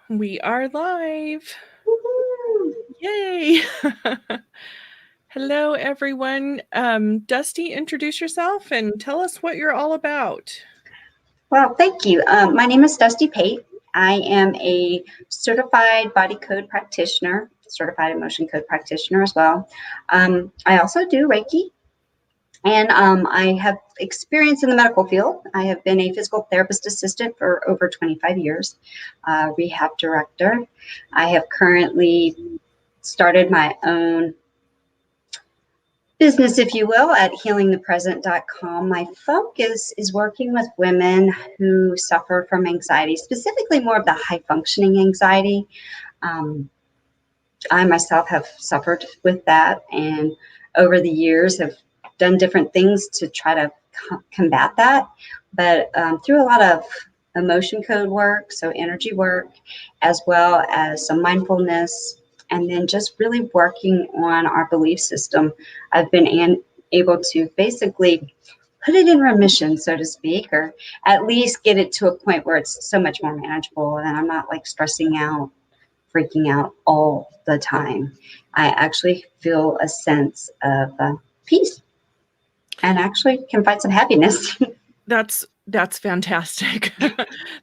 We are live. Woohoo! Yay. Hello, everyone. Dusty, introduce yourself and tell us what you're all about. Well, thank you. My name is Dusti Pate. I am a certified body code practitioner, certified emotion code practitioner as well. I also do Reiki, and I have experience in the medical field. I have been a physical therapist assistant for over 25 years, rehab director. I have currently started my own business, if you will, at healingthepresent.com. My focus is working with women who suffer from anxiety, specifically more of the high functioning anxiety. Um, I myself have suffered with that, and over the years have done different things to try to combat that. But through a lot of emotion code work, so energy work, as well as some mindfulness, and then just really working on our belief system, I've been able to basically put it in remission, so to speak, or at least get it to a point where it's so much more manageable and I'm not like stressing out, freaking out all the time. I actually feel a sense of peace and actually can find some happiness. That's fantastic.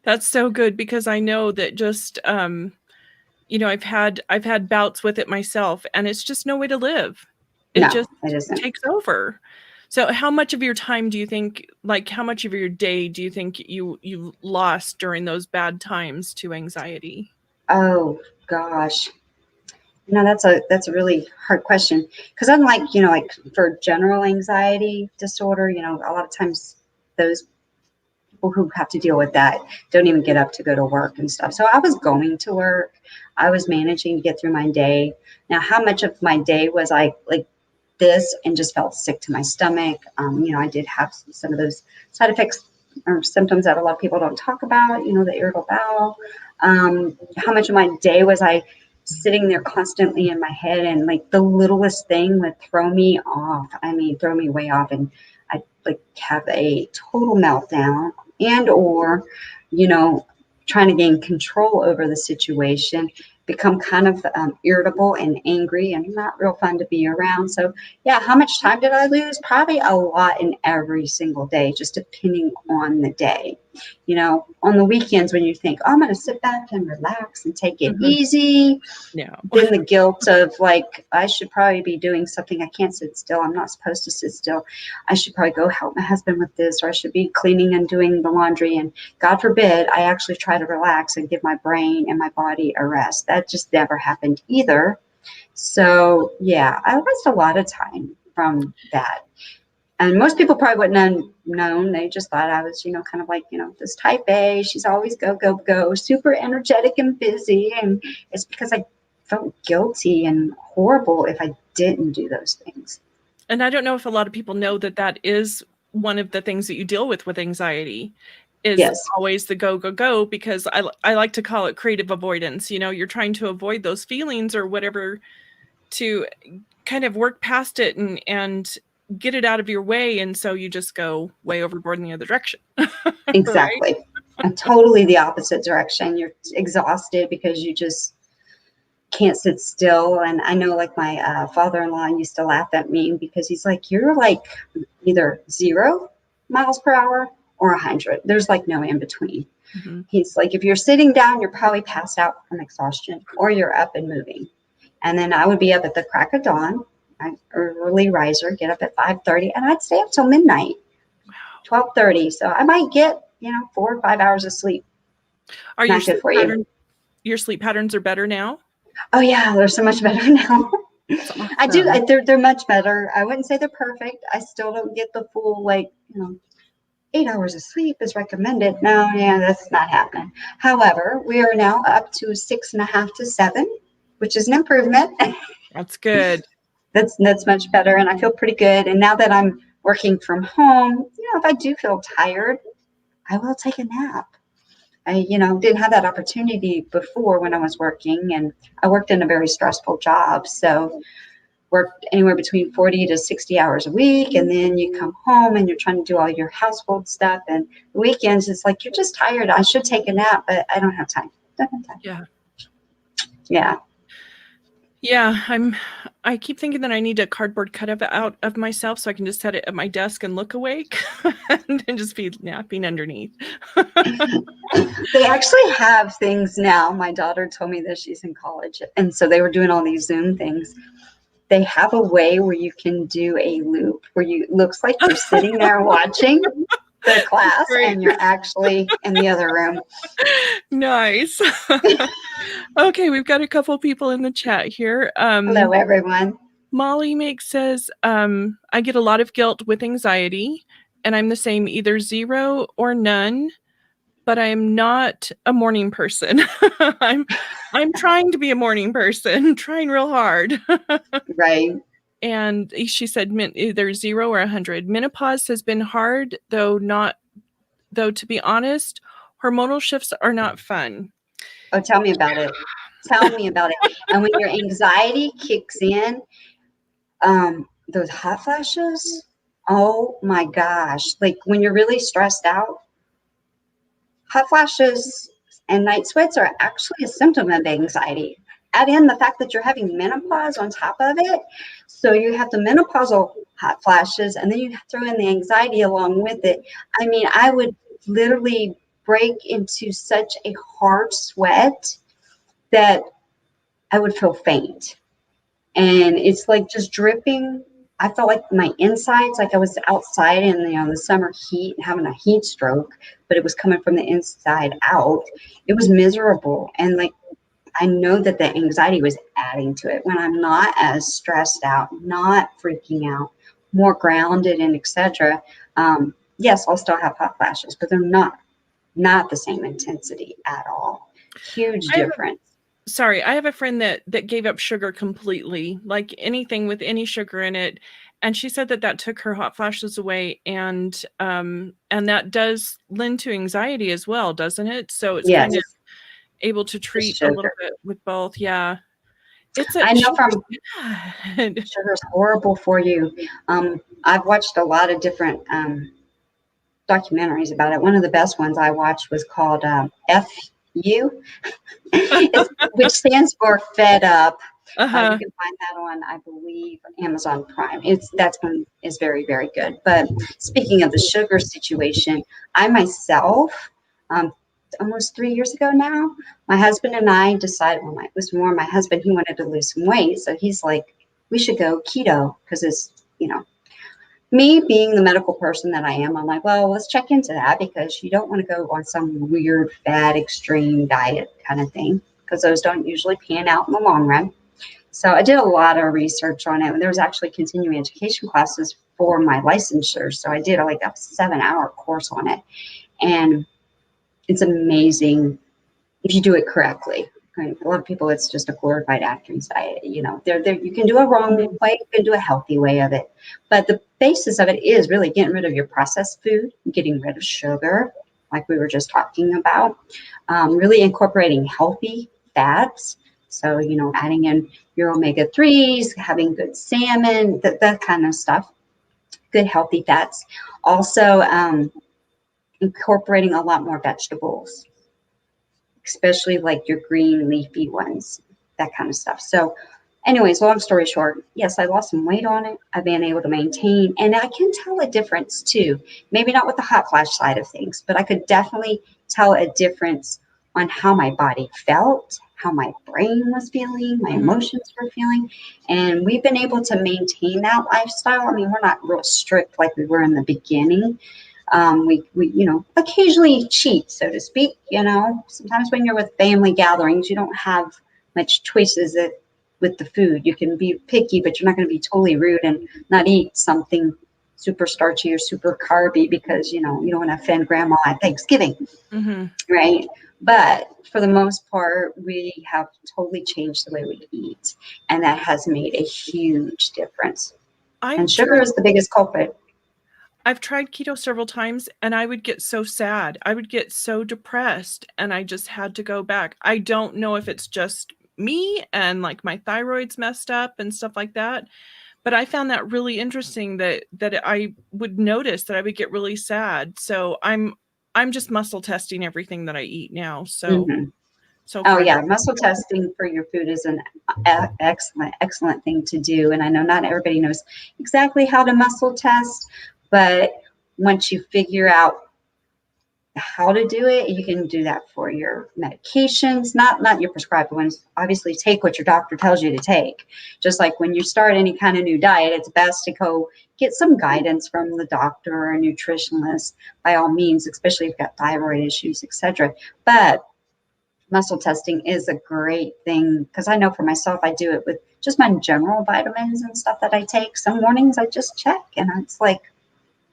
That's so good because I know that just I've had bouts with it myself and it's just no way to live. It No, just it isn't. takes over. So how much of your time do you think, like how much of your day do you think you lost during those bad times to anxiety? Oh gosh. No, that's a really hard question because unlike like for general anxiety disorder, a lot of times those people who have to deal with that don't even get up to go to work and stuff. So I was going to work, I was managing to get through my day. Now, how much of my day was I like this and just felt sick to my stomach? I did have some of those side effects or symptoms that a lot of people don't talk about. The irritable bowel. How much of my day was I sitting there constantly in my head, and like the littlest thing would throw me off. I mean, throw me way off, and I like have a total meltdown and or you know trying to gain control over the situation, become kind of irritable and angry and not real fun to be around. So yeah, how much time did I lose? Probably a lot in every single day, just depending on the day. On the weekends when you think, oh, I'm going to sit back and relax and take it Mhm. easy, Yeah. then the guilt of like, I should probably be doing something. I can't sit still. I'm not supposed to sit still. I should probably go help my husband with this, or I should be cleaning and doing the laundry. And God forbid, I actually try to relax and give my brain and my body a rest. That just never happened either. So yeah, I lost a lot of time from that. And most people probably wouldn't have known. They just thought I was, kind of like, this type A. She's always go, go, go, super energetic and busy. And it's because I felt guilty and horrible if I didn't do those things. And I don't know if a lot of people know that that is one of the things that you deal with anxiety is Yes. always the go, go, go, because I like to call it creative avoidance. You're trying to avoid those feelings or whatever to kind of work past it and get it out of your way. And so you just go way overboard in the other direction. Right? Exactly. And totally the opposite direction. You're exhausted because you just can't sit still. And I know like my father-in-law used to laugh at me because he's like, you're like either 0 miles per hour or 100. There's like no in between. Mhm. He's like, if you're sitting down, you're probably passed out from exhaustion or you're up and moving. And then I would be up at the crack of dawn. I'm an early riser, get up at 5:30, and I'd stay up till midnight, 12:30. So I might get, 4 or 5 hours of sleep. Are Not good for you. your sleep patterns are better now? Oh yeah, they're so much better now. That's I do. awesome. They're much better. I wouldn't say they're perfect. I still don't get the full 8 hours of sleep is recommended. No, yeah, that's not happening. However, we are now up to 6.5 to 7, which is an improvement. That's good. That's much better, and I feel pretty good. And now that I'm working from home, if I do feel tired, I will take a nap. I, didn't have that opportunity before when I was working, and I worked in a very stressful job. So worked anywhere between 40 to 60 hours a week. And then you come home and you're trying to do all your household stuff. And weekends, it's like, you're just tired. I should take a nap, but I don't have time. Yeah. Yeah. Yeah, I keep thinking that I need a cardboard cutout of myself so I can just set it at my desk and look awake and then just be napping underneath. They actually have things now. My daughter told me this, she's in college. And so they were doing all these Zoom things. They have a way where you can do a loop where you looks like you're sitting there watching the class Great. and you're actually in the other room. Nice. Okay, we've got a couple people in the chat here. Hello, everyone. Molly says, I get a lot of guilt with anxiety, and I'm the same, either 0 or none, but I'm not a morning person. I'm trying to be a morning person, trying real hard. Right. And she said either 0 or 100. Menopause has been hard, though to be honest, hormonal shifts are not fun. Oh, tell me about it. Tell me about it. And when your anxiety kicks in, those hot flashes, oh my gosh. Like when you're really stressed out, hot flashes and night sweats are actually a symptom of anxiety. Add in the fact that you're having menopause on top of it. So you have the menopausal hot flashes, and then you throw in the anxiety along with it. I mean, I would literally break into such a hard sweat that I would feel faint. And it's like just dripping. I felt like my insides, like I was outside in the summer heat, having a heat stroke, but it was coming from the inside out. It was miserable, and like I know that the anxiety was adding to it. When I'm not as stressed out, not freaking out, more grounded, and etc. Yes, I'll still have hot flashes, but they're not the same intensity at all. Huge difference. I have a friend that gave up sugar completely, like anything with any sugar in it. And she said that took her hot flashes away. And that does lend to anxiety as well, doesn't it? So it's kind of able to treat a little bit with both. Yeah. I know sugar's horrible for you. I've watched a lot of different documentaries about it. One of the best ones I watched was called FU, which stands for Fed Up. You can find that on, I believe, Amazon Prime. That one is very, very good. But speaking of the sugar situation, I myself, almost 3 years ago now, my husband and I decided, it was more my husband, he wanted to lose some weight. So he's like, we should go keto because it's, me being the medical person that I am, I'm like, well, let's check into that because you don't want to go on some weird, fad, extreme diet kind of thing because those don't usually pan out in the long run. So I did a lot of research on it. There was actually continuing education classes for my licensure. So I did like a 7-hour course on it. And it's amazing if you do it correctly. Right? A lot of people, it's just a glorified Atkins diet. You can do a wrong way, you can do a healthy way of it. But the basis of it is really getting rid of your processed food, getting rid of sugar, like we were just talking about, really incorporating healthy fats. So, adding in your omega-3s, having good salmon, that kind of stuff, good healthy fats. Also, incorporating a lot more vegetables, especially like your green leafy ones, that kind of stuff. So anyways, long story short, yes, I lost some weight on it. I've been able to maintain, and I can tell a difference too. Maybe not with the hot flash side of things, but I could definitely tell a difference on how my body felt, how my brain was feeling, my emotions were feeling. And we've been able to maintain that lifestyle. I mean, we're not real strict like we were in the beginning. We occasionally cheat, so to speak. Sometimes when you're with family gatherings, you don't have much choices with the food. You can be picky, but you're not going to be totally rude and not eat something super starchy or super carby because, you don't want to offend grandma at Thanksgiving, right? But for the most part, we have totally changed the way we eat, and that has made a huge difference. And sugar is the biggest culprit. I've tried keto several times and I would get so sad. I would get so depressed and I just had to go back. I don't know if it's just me and like my thyroid's messed up and stuff like that. But I found that really interesting that I would notice that I would get really sad. So I'm just muscle testing everything that I eat now. So so Oh far. yeah, muscle testing for your food is an excellent thing to do. And I know not everybody knows exactly how to muscle test, but once you figure out how to do it, you can do that for your medications, not your prescribed ones. Obviously, take what your doctor tells you to take. Just like when you start any kind of new diet, it's best to go get some guidance from the doctor or a nutritionist by all means, especially if you've got thyroid issues, etc. But muscle testing is a great thing because I know for myself, I do it with just my general vitamins and stuff that I take. Some mornings I just check and it's like,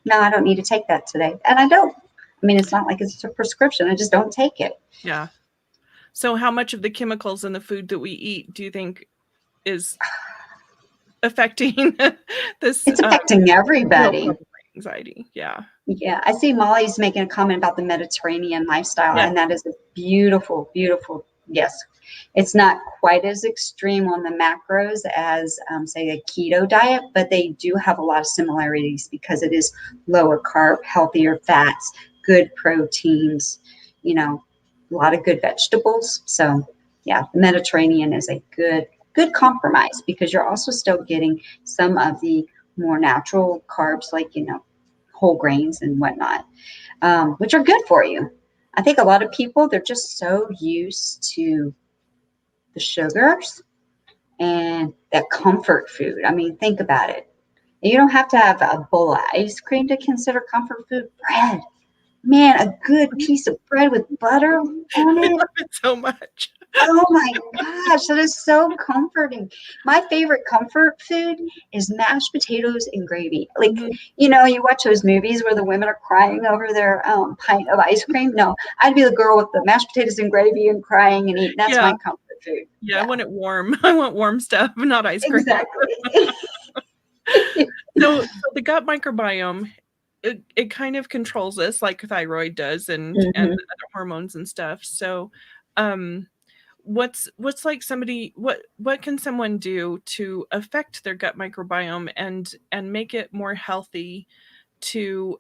no, I don't need to take that today. And I don't. I mean, it's not like it's a prescription. I just don't take it. Yeah. So how much of the chemicals in the food that we eat do you think is affecting this It's affecting everybody. anxiety? Yeah. Yeah, I see Molly's making a comment about the Mediterranean lifestyle, Yeah. and that is a beautiful, beautiful, yes. It's not quite as extreme on the macros as, say, a keto diet, but they do have a lot of similarities because it is lower carb, healthier fats, good proteins, you know, a lot of good vegetables. So, yeah, the Mediterranean is a good compromise because you're also still getting some of the more natural carbs, like, whole grains and whatnot, which are good for you. I think a lot of people, they're just so used to the sugars and that comfort food. I mean, think about it. You don't have to have a bowl of ice cream to consider comfort food. Bread. Man, a good piece of bread with butter on I it. love it so much. Oh my gosh, that is so comforting. My favorite comfort food is mashed potatoes and gravy. Like, you watch those movies where the women are crying over their pint of ice cream. No, I'd be the girl with the mashed potatoes and gravy and crying and eating. That's Yeah. my comfort food. Yeah, I want it warm. I want warm stuff, not ice cream. Exactly. So the gut microbiome, it kind of controls us like thyroid does and other hormones and stuff. So what's like what can someone do to affect their gut microbiome and make it more healthy to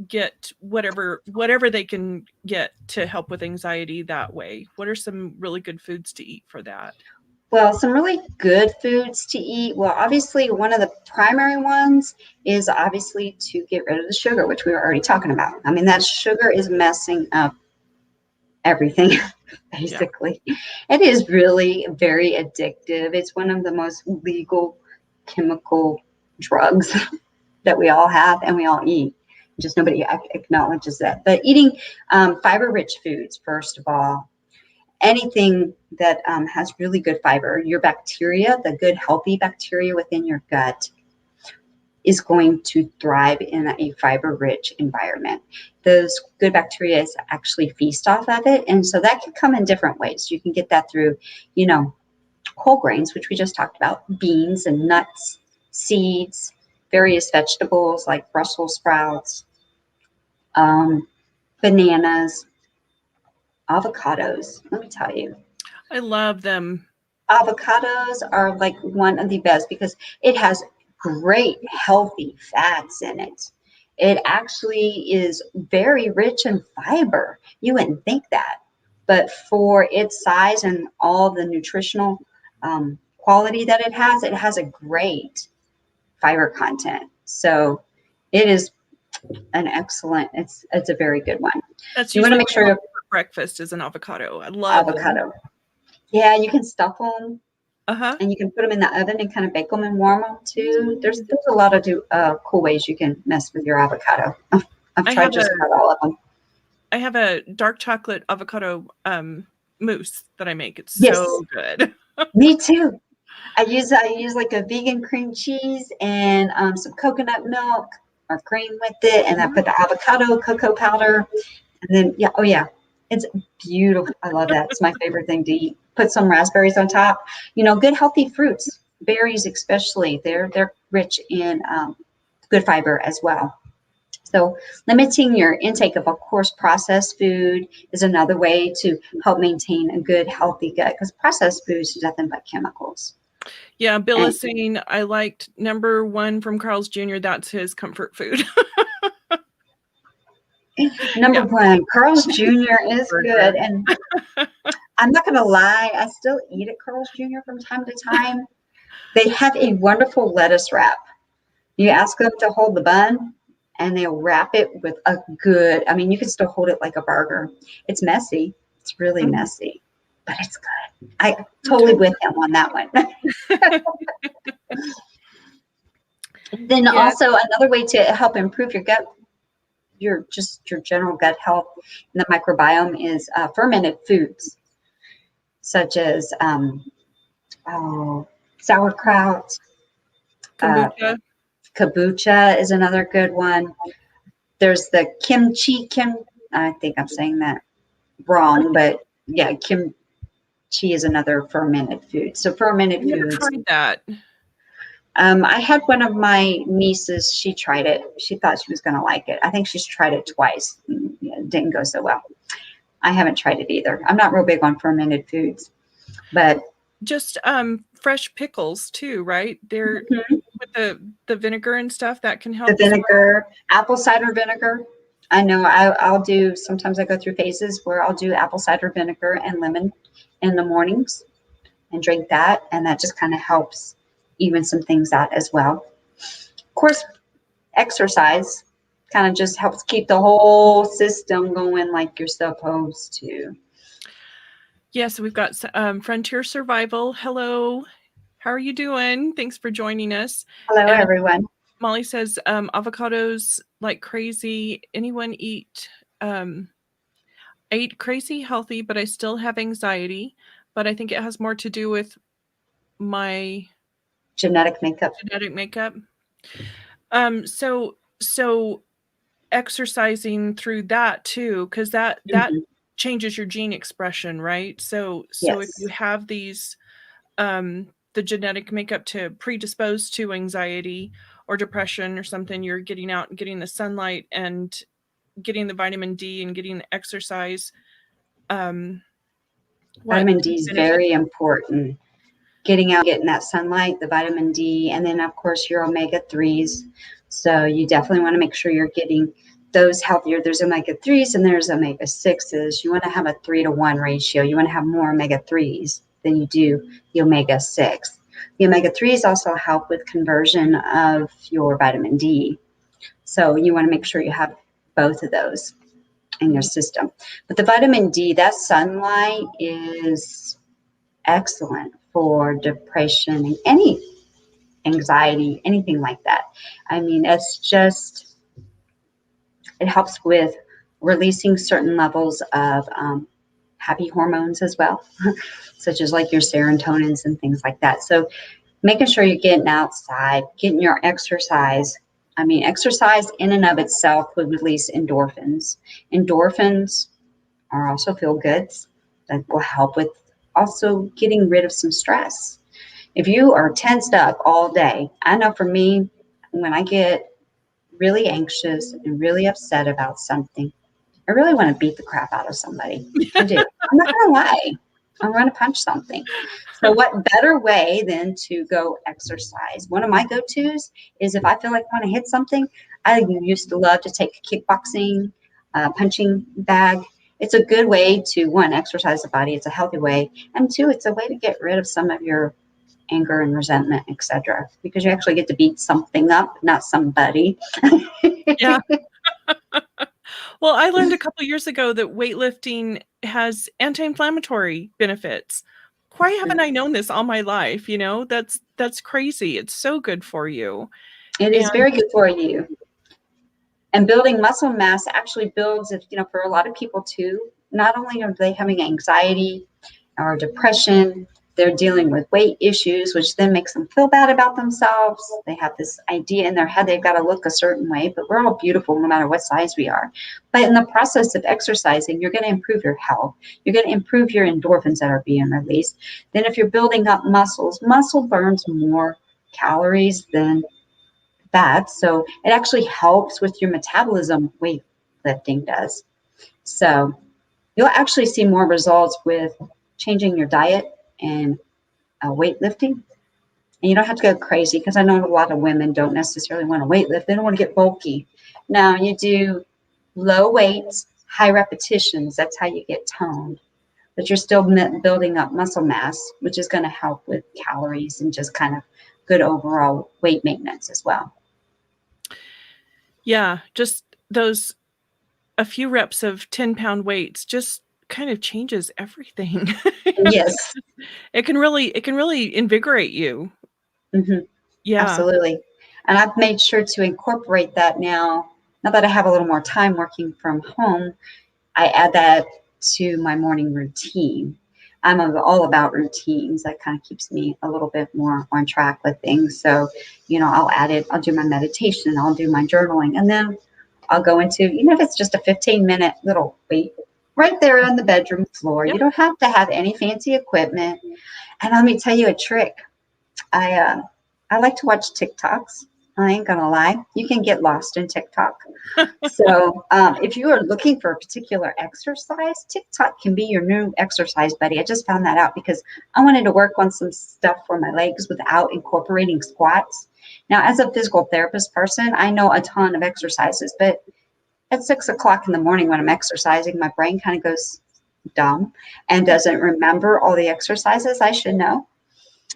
get whatever they can get to help with anxiety that way? What are some really good foods to eat for that? Well, some really good foods to eat. Well, obviously, one of the primary ones is obviously to get rid of the sugar, which we were already talking about. I mean, that sugar is messing up everything, basically. Yeah. It is really very addictive. It's one of the most legal chemical drugs that we all have and we all eat. Just nobody acknowledges that. But eating fiber-rich foods, first of all, anything that has really good fiber, your bacteria, the good healthy bacteria within your gut, is going to thrive in a fiber-rich environment. Those good bacteria actually feast off of it, and so that can come in different ways. You can get that through, whole grains, which we just talked about, beans and nuts, seeds, various vegetables like Brussels sprouts, bananas, avocados. Let me tell you, I love them. Avocados are like one of the best because it has great healthy fats in it. It actually is very rich in fiber. You wouldn't think that, but for its size and all the nutritional quality that it has a great fiber content. So it is an excellent, it's a very good one. That's You want to usually make sure breakfast is an avocado. I love avocado. them. Yeah, you can stuff them. Uh-huh. And you can put them in the oven and kind of bake them and warm them too. There's a lot of cool ways you can mess with your avocado. I've tried just about all of them. I have a dark chocolate avocado mousse that I make. It's Yes. so good. Me too. I use like a vegan cream cheese and some coconut milk or cream with it, and I put the avocado, cocoa powder, and then it's beautiful. I love that. It's my favorite thing to eat. Put some raspberries on top. Good healthy fruits, berries especially. They're rich in good fiber as well. So limiting your intake of course, processed food is another way to help maintain a good, healthy gut because processed foods is nothing but chemicals. Yeah, Bill is saying I liked number 1 from Carl's Jr. That's his comfort food. Number 1, Carl's Jr. is good. And I'm not going to lie. I still eat at Carl's Jr. from time to time. They have a wonderful lettuce wrap. You ask them to hold the bun, and they'll wrap it with a good, I mean, you can still hold it like a burger. It's messy. It's really messy, but it's good. I totally with him on that one. Then also another way to help improve your gut, your general gut health and the microbiome is fermented foods, such as sauerkraut. Kombucha. Kombucha is another good one. There's the kimchi. I think I'm saying that wrong, but yeah, kimchi is another fermented food. So fermented foods. Tried that. I had one of my nieces. She tried it. She thought she was going to like it. I think she's tried it twice. It didn't go so well. I haven't tried it either. I'm not real big on fermented foods, but just fresh pickles too, right? They're with the vinegar and stuff that can help. The vinegar, apple cider vinegar. I know I'll do, sometimes I go through phases where I'll do apple cider vinegar and lemon in the mornings and drink that. And that just kind of helps even some things out as well. Of course, exercise kind of just helps keep the whole system going like you're supposed to. Yes, we've got Frontier Survival. Hello. How are you doing? Thanks for joining us. Hello, everyone. Molly says avocados like crazy. Anyone ate crazy healthy, but I still have anxiety. But I think it has more to do with my genetic makeup. So exercising through that too, because that changes your gene expression, right? So if you have these the genetic makeup to predispose to anxiety or depression or something, you're getting out and getting the sunlight and getting the vitamin D and getting the exercise. Vitamin D is very important. Getting out, getting that sunlight, the vitamin D, and then of course your omega-3s. So you definitely want to make sure you're getting those healthier. There's omega-3s and there's omega-6s. You want to have a 3-to-1 ratio. You want to have more omega-3s than you do the omega-6. The omega-3s also help with conversion of your vitamin D. So you want to make sure you have both of those in your system. But the vitamin D, that sunlight is excellent for depression and any anxiety, anything like that. I mean, it's just, it helps with releasing certain levels of happy hormones as well, such as like your serotonins and things like that. So making sure you're getting outside, getting your exercise. I mean, exercise in and of itself would release endorphins. Endorphins are also feel goods that will help with also getting rid of some stress. If you are tensed up all day, I know for me, when I get really anxious and really upset about something, I really want to beat the crap out of somebody. I do. I'm not going to lie. I want to punch something. So what better way than to go exercise? One of my go-tos is if I feel like I want to hit something, I used to love to take a kickboxing punching bag. It's a good way to, one, exercise the body. It's a healthy way. And two, it's a way to get rid of some of your anger and resentment, etc. Because you actually get to beat something up, not somebody. Yeah. Well, I learned a couple years ago that weightlifting has anti-inflammatory benefits. Why haven't I known this all my life? You know, that's crazy. It's so good for you. It is very good for you. And building muscle mass actually builds, if, you know, for a lot of people too, not only are they having anxiety or depression, they're dealing with weight issues, which then makes them feel bad about themselves. They have this idea in their head they've got to look a certain way, but we're all beautiful no matter what size we are. But in the process of exercising, you're going to improve your health. You're going to improve your endorphins that are being released. Then if you're building up muscles, muscle burns more calories than fat. So it actually helps with your metabolism, weightlifting does. So you'll actually see more results with changing your diet and weightlifting. And you don't have to go crazy, because I know a lot of women don't necessarily want to weightlift. They don't want to get bulky. Now you do low weights, high repetitions. That's how you get toned. but you're still building up muscle mass, which is going to help with calories and just kind of good overall weight maintenance as well. Yeah, just those a few reps of 10-pound weights just kind of changes everything. Yes. It can really invigorate you. Mm-hmm. Yeah. Absolutely. And I've made sure to incorporate that now. Now that I have a little more time working from home, I add that to my morning routine. I'm all about routines. That kind of keeps me a little bit more on track with things. So, I'll add it. I'll do my meditation. I'll do my journaling. And then I'll go into, if it's just a 15-minute little weight right there on the bedroom floor. Yep. You don't have to have any fancy equipment. And let me tell you a trick. I like to watch TikToks. I ain't gonna lie. You can get lost in TikTok. So if you are looking for a particular exercise, TikTok can be your new exercise buddy. I just found that out because I wanted to work on some stuff for my legs without incorporating squats. Now, as a physical therapist person, I know a ton of exercises, but at 6 o'clock in the morning when I'm exercising, my brain kind of goes dumb and doesn't remember all the exercises I should know.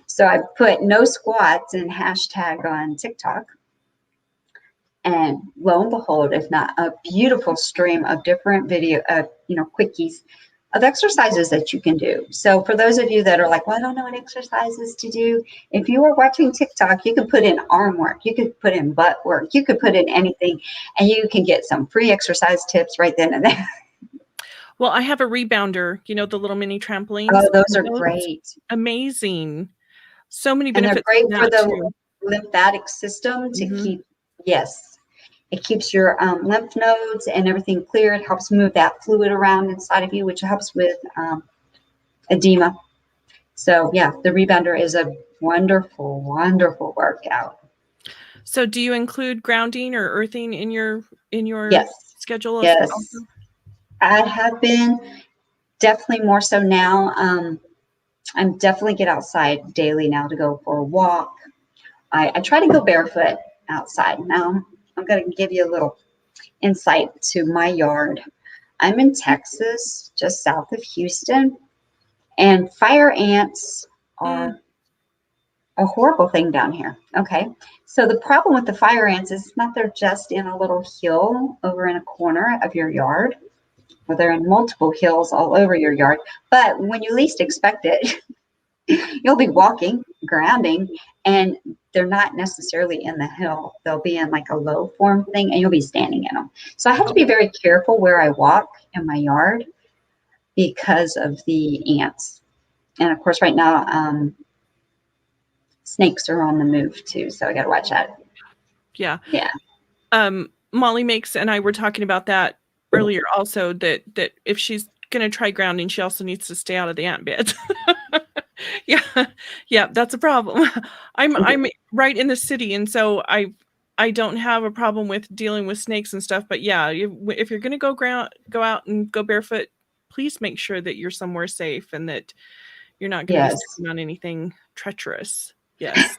So I put no squats in hashtag on TikTok. And lo and behold, if not a beautiful stream of different video, quickies of exercises that you can do. So for those of you that are like, well, I don't know what exercises to do. If you are watching TikTok, you can put in arm work, you could put in butt work, you could put in anything, and you can get some free exercise tips right then and there. Well, I have a rebounder, the little mini trampolines. Oh, those are great. Amazing. So many And they're benefits great from for that the too. lymphatic system to Mhm. keep, yes, it keeps your lymph nodes and everything clear. It helps move that fluid around inside of you, which helps with edema. So yeah, the rebounder is a wonderful, wonderful workout. So do you include grounding or earthing in your Yes, schedule as well? yes. I have been definitely more so now. I'm definitely get outside daily now to go for a walk. I try to go barefoot outside. Now I'm going to give you a little insight to my yard. I'm in Texas, just south of Houston, and fire ants Mm. are a horrible thing down here. Okay. So the problem with the fire ants is not they're just in a little hill over in a corner of your yard, or they're in multiple hills all over your yard. But when you least expect it, you'll be walking, grounding, and they're not necessarily in the hill. They'll be in like a low form thing, and you'll be standing in them. So I have to be very careful where I walk in my yard because of the ants. And of course, right now, snakes are on the move too. So I got to watch that. Yeah. Yeah. Molly Makes and I were talking about that earlier also, that if she's going to try grounding, she also needs to stay out of the ant beds. Yeah, that's a problem. I'm right in the city, and so I don't have a problem with dealing with snakes and stuff. But yeah, if you're going to go out and go barefoot, please make sure that you're somewhere safe and that you're not going to be Yes. stepping on anything treacherous. Yes.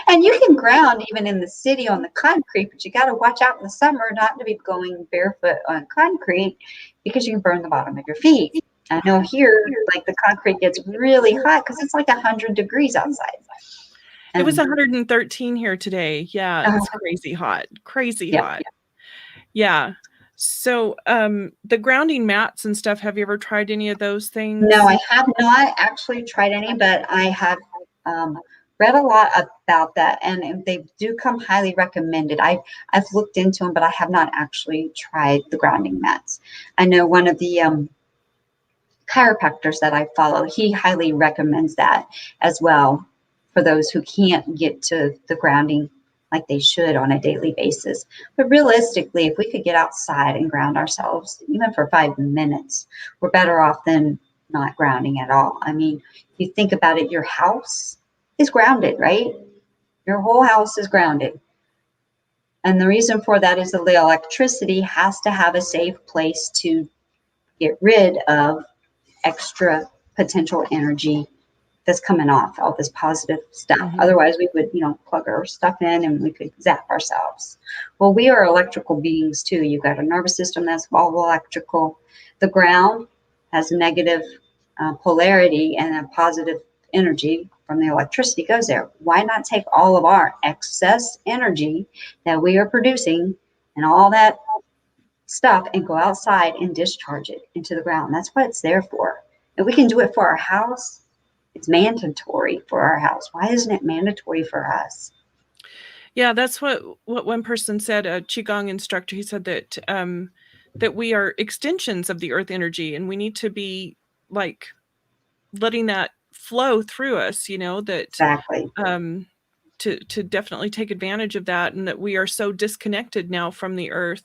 And you can ground even in the city on the concrete, but you got to watch out in the summer not to be going barefoot on concrete because you can burn the bottom of your feet. I know here, like the concrete gets really hot because it's like 100 degrees outside. It was 113 here today. Yeah, it's Oh, crazy hot. Crazy yeah. hot. Yeah. So, the grounding mats and stuff, have you ever tried any of those things? No, I have not actually tried any, but I have read a lot about that, and they do come highly recommended. I've looked into them, but I have not actually tried the grounding mats. I know one of the chiropractors that I follow, he highly recommends that as well for those who can't get to the grounding like they should on a daily basis. But realistically, if we could get outside and ground ourselves, even for 5 minutes, we're better off than not grounding at all. I mean, you think about it, your house is grounded, right? Your whole house is grounded. And the reason for that is that the electricity has to have a safe place to get rid of extra potential energy that's coming off, all this positive stuff. Mhm. Otherwise, we would, plug our stuff in and we could zap ourselves. Well, we are electrical beings too. You've got a nervous system that's all electrical. The ground has negative polarity and a positive energy from the electricity goes there. Why not take all of our excess energy that we are producing and all that stuff and go outside and discharge it into the ground? That's what it's there for. If we can do it for our house, it's mandatory for our house. Why isn't it mandatory for us? Yeah, that's what one person said, a qigong instructor. He said that that we are extensions of the earth energy, and we need to be like letting that flow through us, you know, that Exactly. To definitely take advantage of that, and that we are so disconnected now from the earth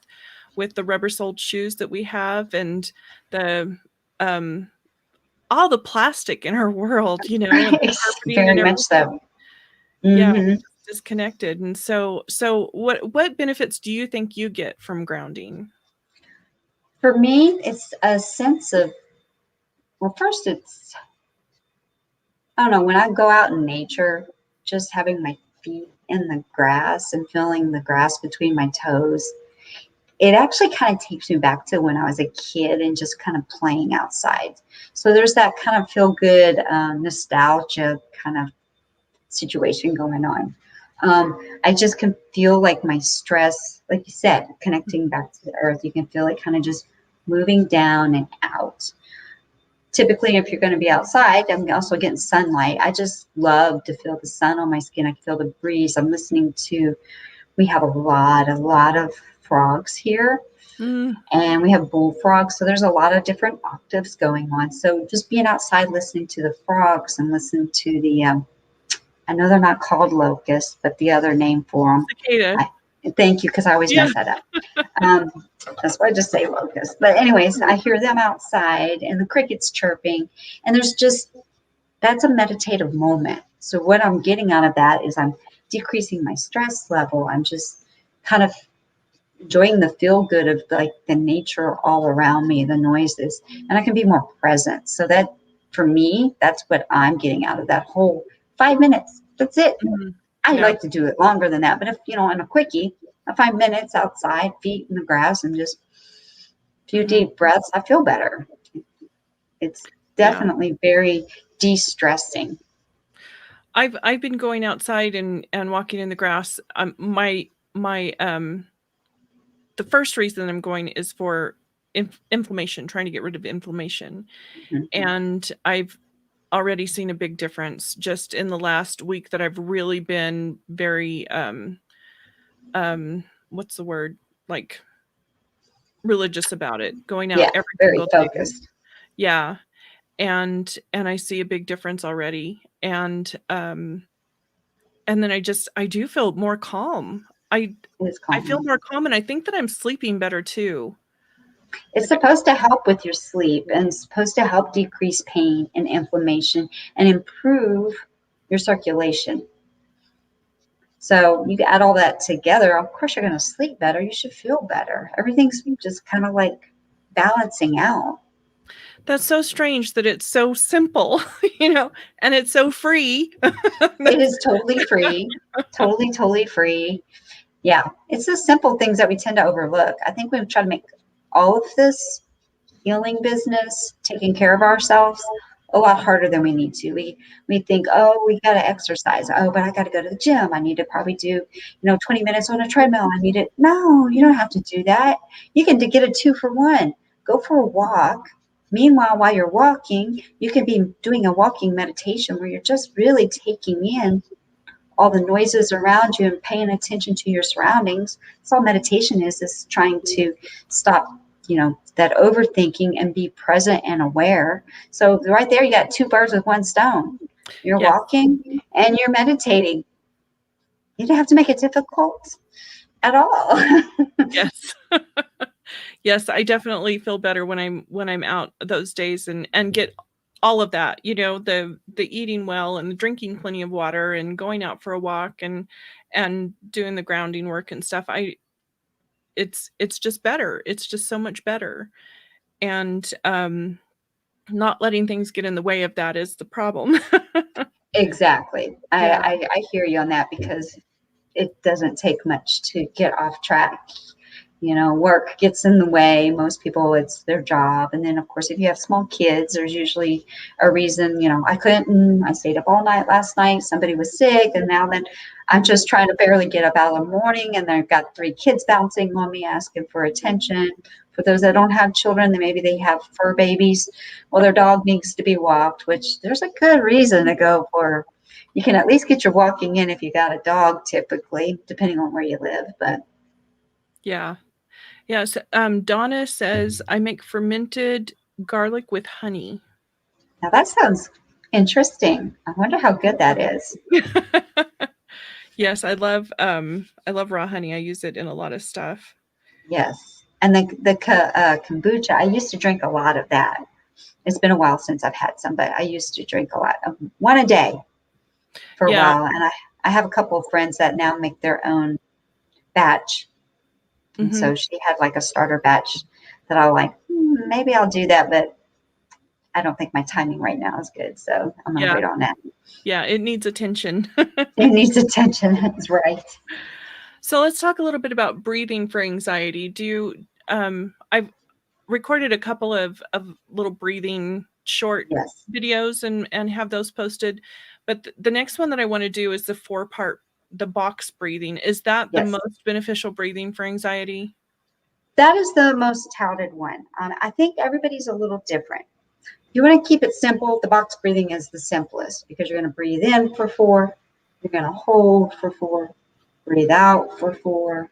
with the rubber-soled shoes that we have, and the all the plastic in our world, you know, and the Right. carpeting and Very much everything. so. Yeah, Hmm. disconnected. And so what benefits do you think you get from grounding? For me, it's a sense of, well, first it's, I don't know, when I go out in nature, just having my feet in the grass and feeling the grass between my toes, it actually kind of takes me back to when I was a kid and just kind of playing outside. So there's that kind of feel good, nostalgia kind of situation going on. I just can feel like my stress, like you said, connecting back to the earth, you can feel it kind of just moving down and out. Typically, if you're going to be outside, I'm also getting sunlight. I just love to feel the sun on my skin. I can feel the breeze. I'm listening to, we have a lot of frogs here, Mm, and we have bullfrogs. So there's a lot of different octaves going on. So just being outside, listening to the frogs and listening to the, I know they're not called locusts, but the other name for them. cicada. Thank you, because I always Yeah. mess that up. Um, that's why I just say locusts. But anyways, I hear them outside and the crickets chirping, and there's just, that's a meditative moment. So what I'm getting out of that is I'm decreasing my stress level. I'm just kind of enjoying the feel good of like the nature all around me, the noises, and I can be more present. So that, for me, that's what I'm getting out of that whole 5 minutes. That's it. Mhm. I Yeah. like to do it longer than that, but if, on a quickie, a 5 minutes outside, feet in the grass, and just a few Mhm. deep breaths, I feel better. It's Yeah. definitely very de-stressing. I've been going outside and walking in the grass. My the first reason I'm going is for inflammation, trying to get rid of inflammation. Mhm. And I've already seen a big difference just in the last week that I've really been very what's the word? Like religious about it, going out Yeah, every very single day. focused. Yeah. And I see a big difference already. And then I do feel more calm. It's I feel calming. more calm, and I think that I'm sleeping better too. It's supposed to help with your sleep and it's supposed to help decrease pain and inflammation and improve your circulation. So you add all that together, of course you're going to sleep better. You should feel better. Everything's just kind of like balancing out. That's so strange that it's so simple, you know, and it's so free. It That's is totally free, totally, totally free. Yeah, it's the simple things that we tend to overlook. I think we try to make all of this healing business, taking care of ourselves, a lot harder than we need to. We think, oh, we got to exercise. Oh, but I got to go to the gym. I need to probably do, 20 minutes on a treadmill. I need it. No, you don't have to do that. You can get a 2 for 1. Go for a walk. Meanwhile, while you're walking, you can be doing a walking meditation where you're just really taking in all the noises around you and paying attention to your surroundings. That's all meditation is trying to stop, that overthinking and be present and aware. So right there, you got two birds with one stone. You're yes, walking and you're meditating. You don't have to make it difficult at all. yes. Yes, I definitely feel better when I'm out those days and get all of that, you know, the eating well and the drinking plenty of water and going out for a walk and doing the grounding work and stuff. It's just better. It's just so much better. And not letting things get in the way of that is the problem. Exactly. Yeah. I hear you on that because it doesn't take much to get off track. work gets in the way. Most people, it's their job. And then, of course, if you have small kids, there's usually a reason. I stayed up all night last night. Somebody was sick. And now then I'm just trying to barely get up out of the morning. And I've got 3 kids bouncing on me, asking for attention. For those that don't have children, then maybe they have fur babies. Well, their dog needs to be walked, which there's a good reason to go for. You can at least get your walking in if you got a dog, typically, depending on where you live. But Yeah. Yes. Donna says, I make fermented garlic with honey. now that sounds interesting. I wonder how good that is. Yes, I love raw honey. I use it in a lot of stuff. Yes. And the kombucha, I used to drink a lot of that. It's been a while since I've had some, but I used to drink a lot of one a day for a Yeah. while. And I have a couple of friends that now make their own batch. And so she had like a starter batch that I like, maybe I'll do that, but I don't think my timing right now is good. So I'm going to wait on that. Yeah, it needs attention. It needs attention. That's right. So let's talk a little bit about breathing for anxiety. I've recorded a couple of little breathing short videos and have those posted. But the next one that I want to do is the 4-part, the box breathing. Is that the most beneficial breathing for anxiety? That is the most touted one. I think everybody's a little different. You want to keep it simple. The box breathing is the simplest because you're going to breathe in for 4. You're going to hold for 4, breathe out for 4,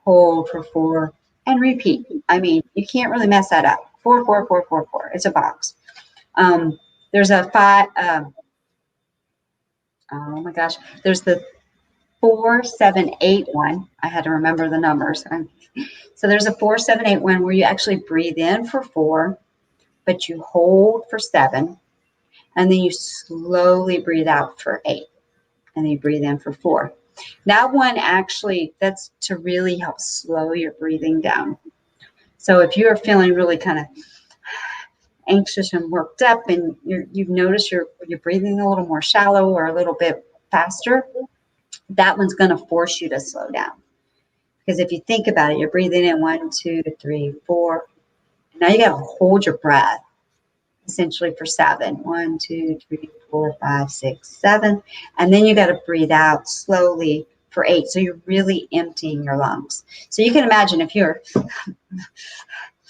hold for 4, and repeat. I mean, you can't really mess that up. 4, 4, 4, 4, 4. It's a box. There's a 5. Oh my gosh. There's the 4, 7, 8 one. I had to remember the numbers. So there's a 4, 7, 8 one where you actually breathe in for 4, but you hold for 7, and then you slowly breathe out for 8, and then you breathe in for 4. That one actually, that's to really help slow your breathing down. So if you're feeling really kind of anxious and worked up, and you've noticed you're breathing a little more shallow or a little bit faster, that one's going to force you to slow down. Because if you think about it, you're breathing in 1, 2, 3, 4. Now you got to hold your breath essentially for 7. 1, 2, 3, 4, 5, 6, 7. And then you got to breathe out slowly for 8. So you're really emptying your lungs. So you can imagine if you're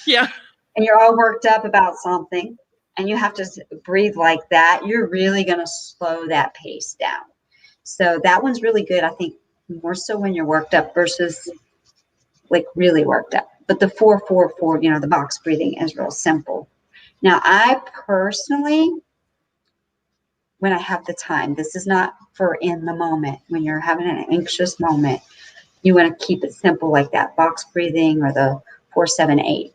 and you're all worked up about something and you have to breathe like that, you're really going to slow that pace down. So that one's really good. I think more so when you're worked up versus like really worked up. But the 4, 4, 4, the box breathing is real simple. Now, I personally, when I have the time, this is not for in the moment. When you're having an anxious moment, you want to keep it simple like that box breathing or the 4, 7, 8.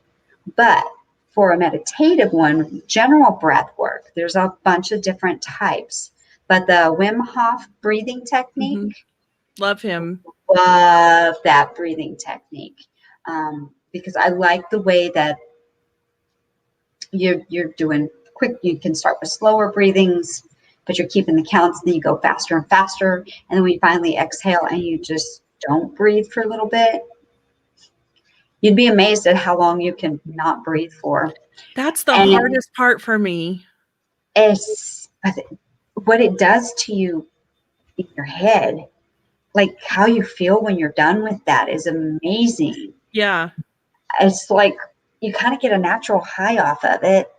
But for a meditative one, general breath work, there's a bunch of different types. But the Wim Hof breathing technique. Love him. Love that breathing technique. Because I like the way that you're doing quick. You can start with slower breathings, but you're keeping the counts. Then you go faster and faster. And then when you finally exhale and you just don't breathe for a little bit, you'd be amazed at how long you can not breathe for. That's the hardest part for me. It's what it does to you in your head. Like how you feel when you're done with that is amazing. Yeah. It's like you kind of get a natural high off of it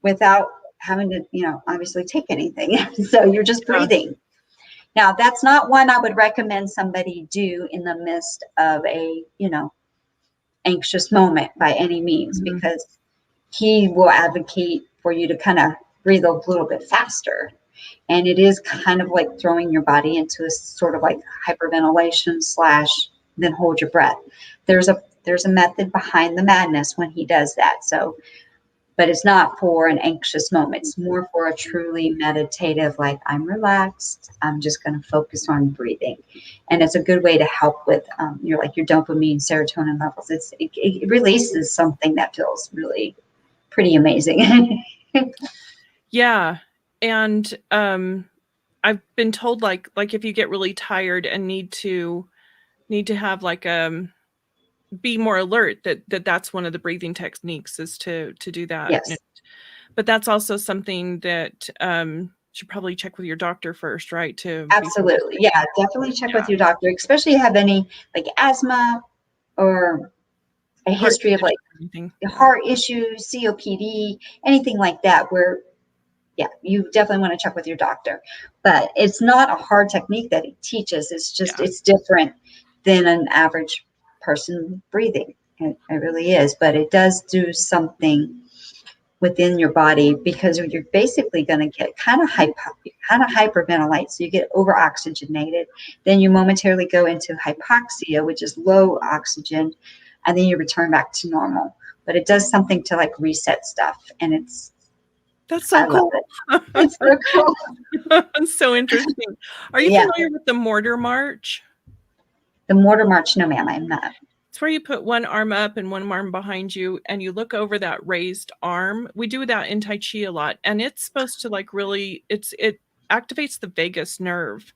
without having to, obviously take anything. So you're just breathing. Now, that's not one I would recommend somebody do in the midst of a, anxious moment by any means, because he will advocate for you to kind of breathe a little bit faster. And it is kind of like throwing your body into a sort of like hyperventilation / then hold your breath. There's a method behind the madness when he does that. So, but it's not for an anxious moment. It's more for a truly meditative, like I'm relaxed. I'm just going to focus on breathing. And it's a good way to help with your dopamine, serotonin levels. It releases something that feels really pretty amazing. Yeah. And I've been told like if you get really tired and need to have like be more alert that's one of the breathing techniques is to do that. Yes, But that's also something that should probably check with your doctor first, right? To before. absolutely. Yeah, definitely check with Yeah. your doctor, especially if you have any like asthma or a Heart history of like condition or anything. Yeah. heart issues, COPD, anything like that, where yeah, you definitely want to check with your doctor. But it's not a hard technique that he teaches. It's just Yeah. it's different than an average person breathing. It really is, but it does do something within your body because you're basically going to get kind of hyperventilate, so you get over oxygenated. Then you momentarily go into hypoxia, which is low oxygen, and then you return back to normal. But it does something to like reset stuff, and That's I so love cool. it. It's so cool. It's so interesting. Are you Yeah, familiar with the mortar march? the mortar march. No, ma'am, I'm not. It's where you put one arm up and one arm behind you and you look over that raised arm. We do that in Tai Chi a lot. And it's supposed to like really it activates the vagus nerve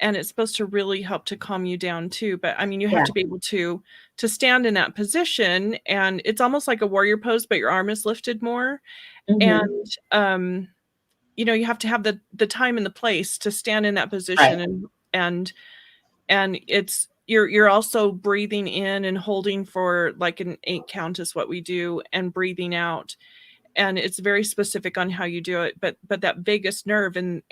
and it's supposed to really help to calm you down too. But I mean, you have Yeah. to be able to stand in that position and it's almost like a warrior pose, but your arm is lifted more. Hmm. And you have to have the time and the place to stand in that Right. position and and it's you're also breathing in and holding for like an 8 count is what we do and breathing out and it's very specific on how you do it but that vagus nerve and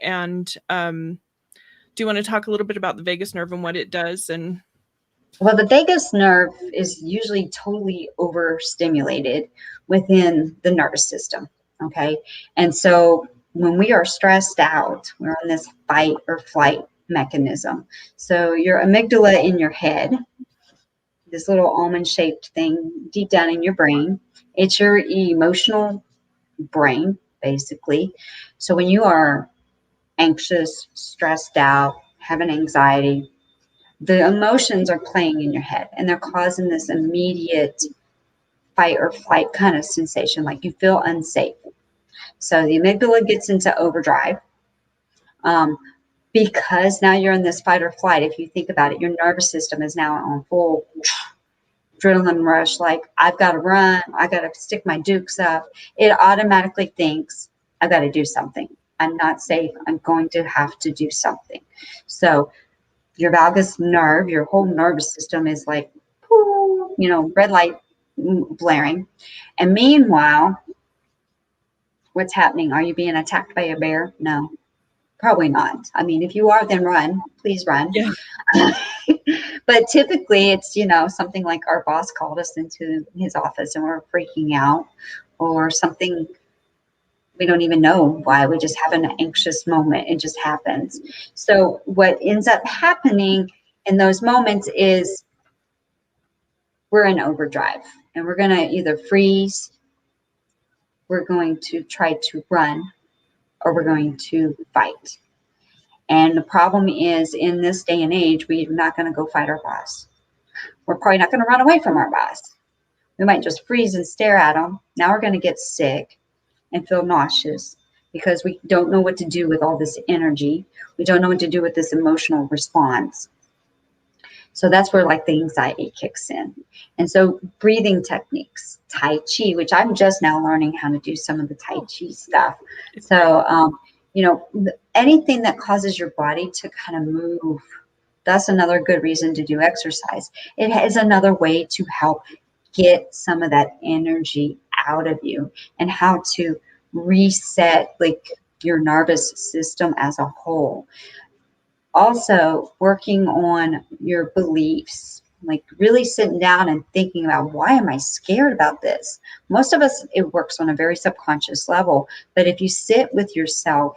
do you want to talk a little bit about the vagus nerve and what it does and Well, the vagus nerve is usually totally overstimulated within the nervous system. Okay. And so when we are stressed out, we're on this fight or flight mechanism. So your amygdala in your head, this little almond shaped thing deep down in your brain, it's your emotional brain, basically. So when you are anxious, stressed out, having anxiety, the emotions are playing in your head and they're causing this immediate fight or flight kind of sensation, like you feel unsafe. So the amygdala gets into overdrive um, because now you're in this fight or flight. If you think about it, your nervous system is now on full adrenaline rush, like I've got to run, I got to stick my dukes up. It automatically thinks, I've got to do something. I'm not safe. I'm going to have to do something. So your vagus nerve, your whole nervous system is like, red light blaring. And meanwhile, what's happening? Are you being attacked by a bear? No, probably not. I mean, if you are, then run. Please run. yeah But typically it's, something like our boss called us into his office and we're freaking out or something. We don't even know why. We just have an anxious moment. It just happens. So what ends up happening in those moments is we're in overdrive and we're going to either freeze, we're going to try to run, or we're going to fight. And the problem is in this day and age, we're not going to go fight our boss. We're probably not going to run away from our boss. We might just freeze and stare at them. Now we're going to get sick and feel nauseous because we don't know what to do with all this energy. We don't know what to do with this emotional response. So that's where like the anxiety kicks in. And so breathing techniques, Tai Chi, which I'm just now learning how to do some of the Tai Chi stuff. So, anything that causes your body to kind of move, that's another good reason to do exercise. It is another way to help get some of that energy out of you and how to reset like your nervous system as a whole. Also working on your beliefs, like really sitting down and thinking about, why am I scared about this? Most of us, it works on a very subconscious level, but if you sit with yourself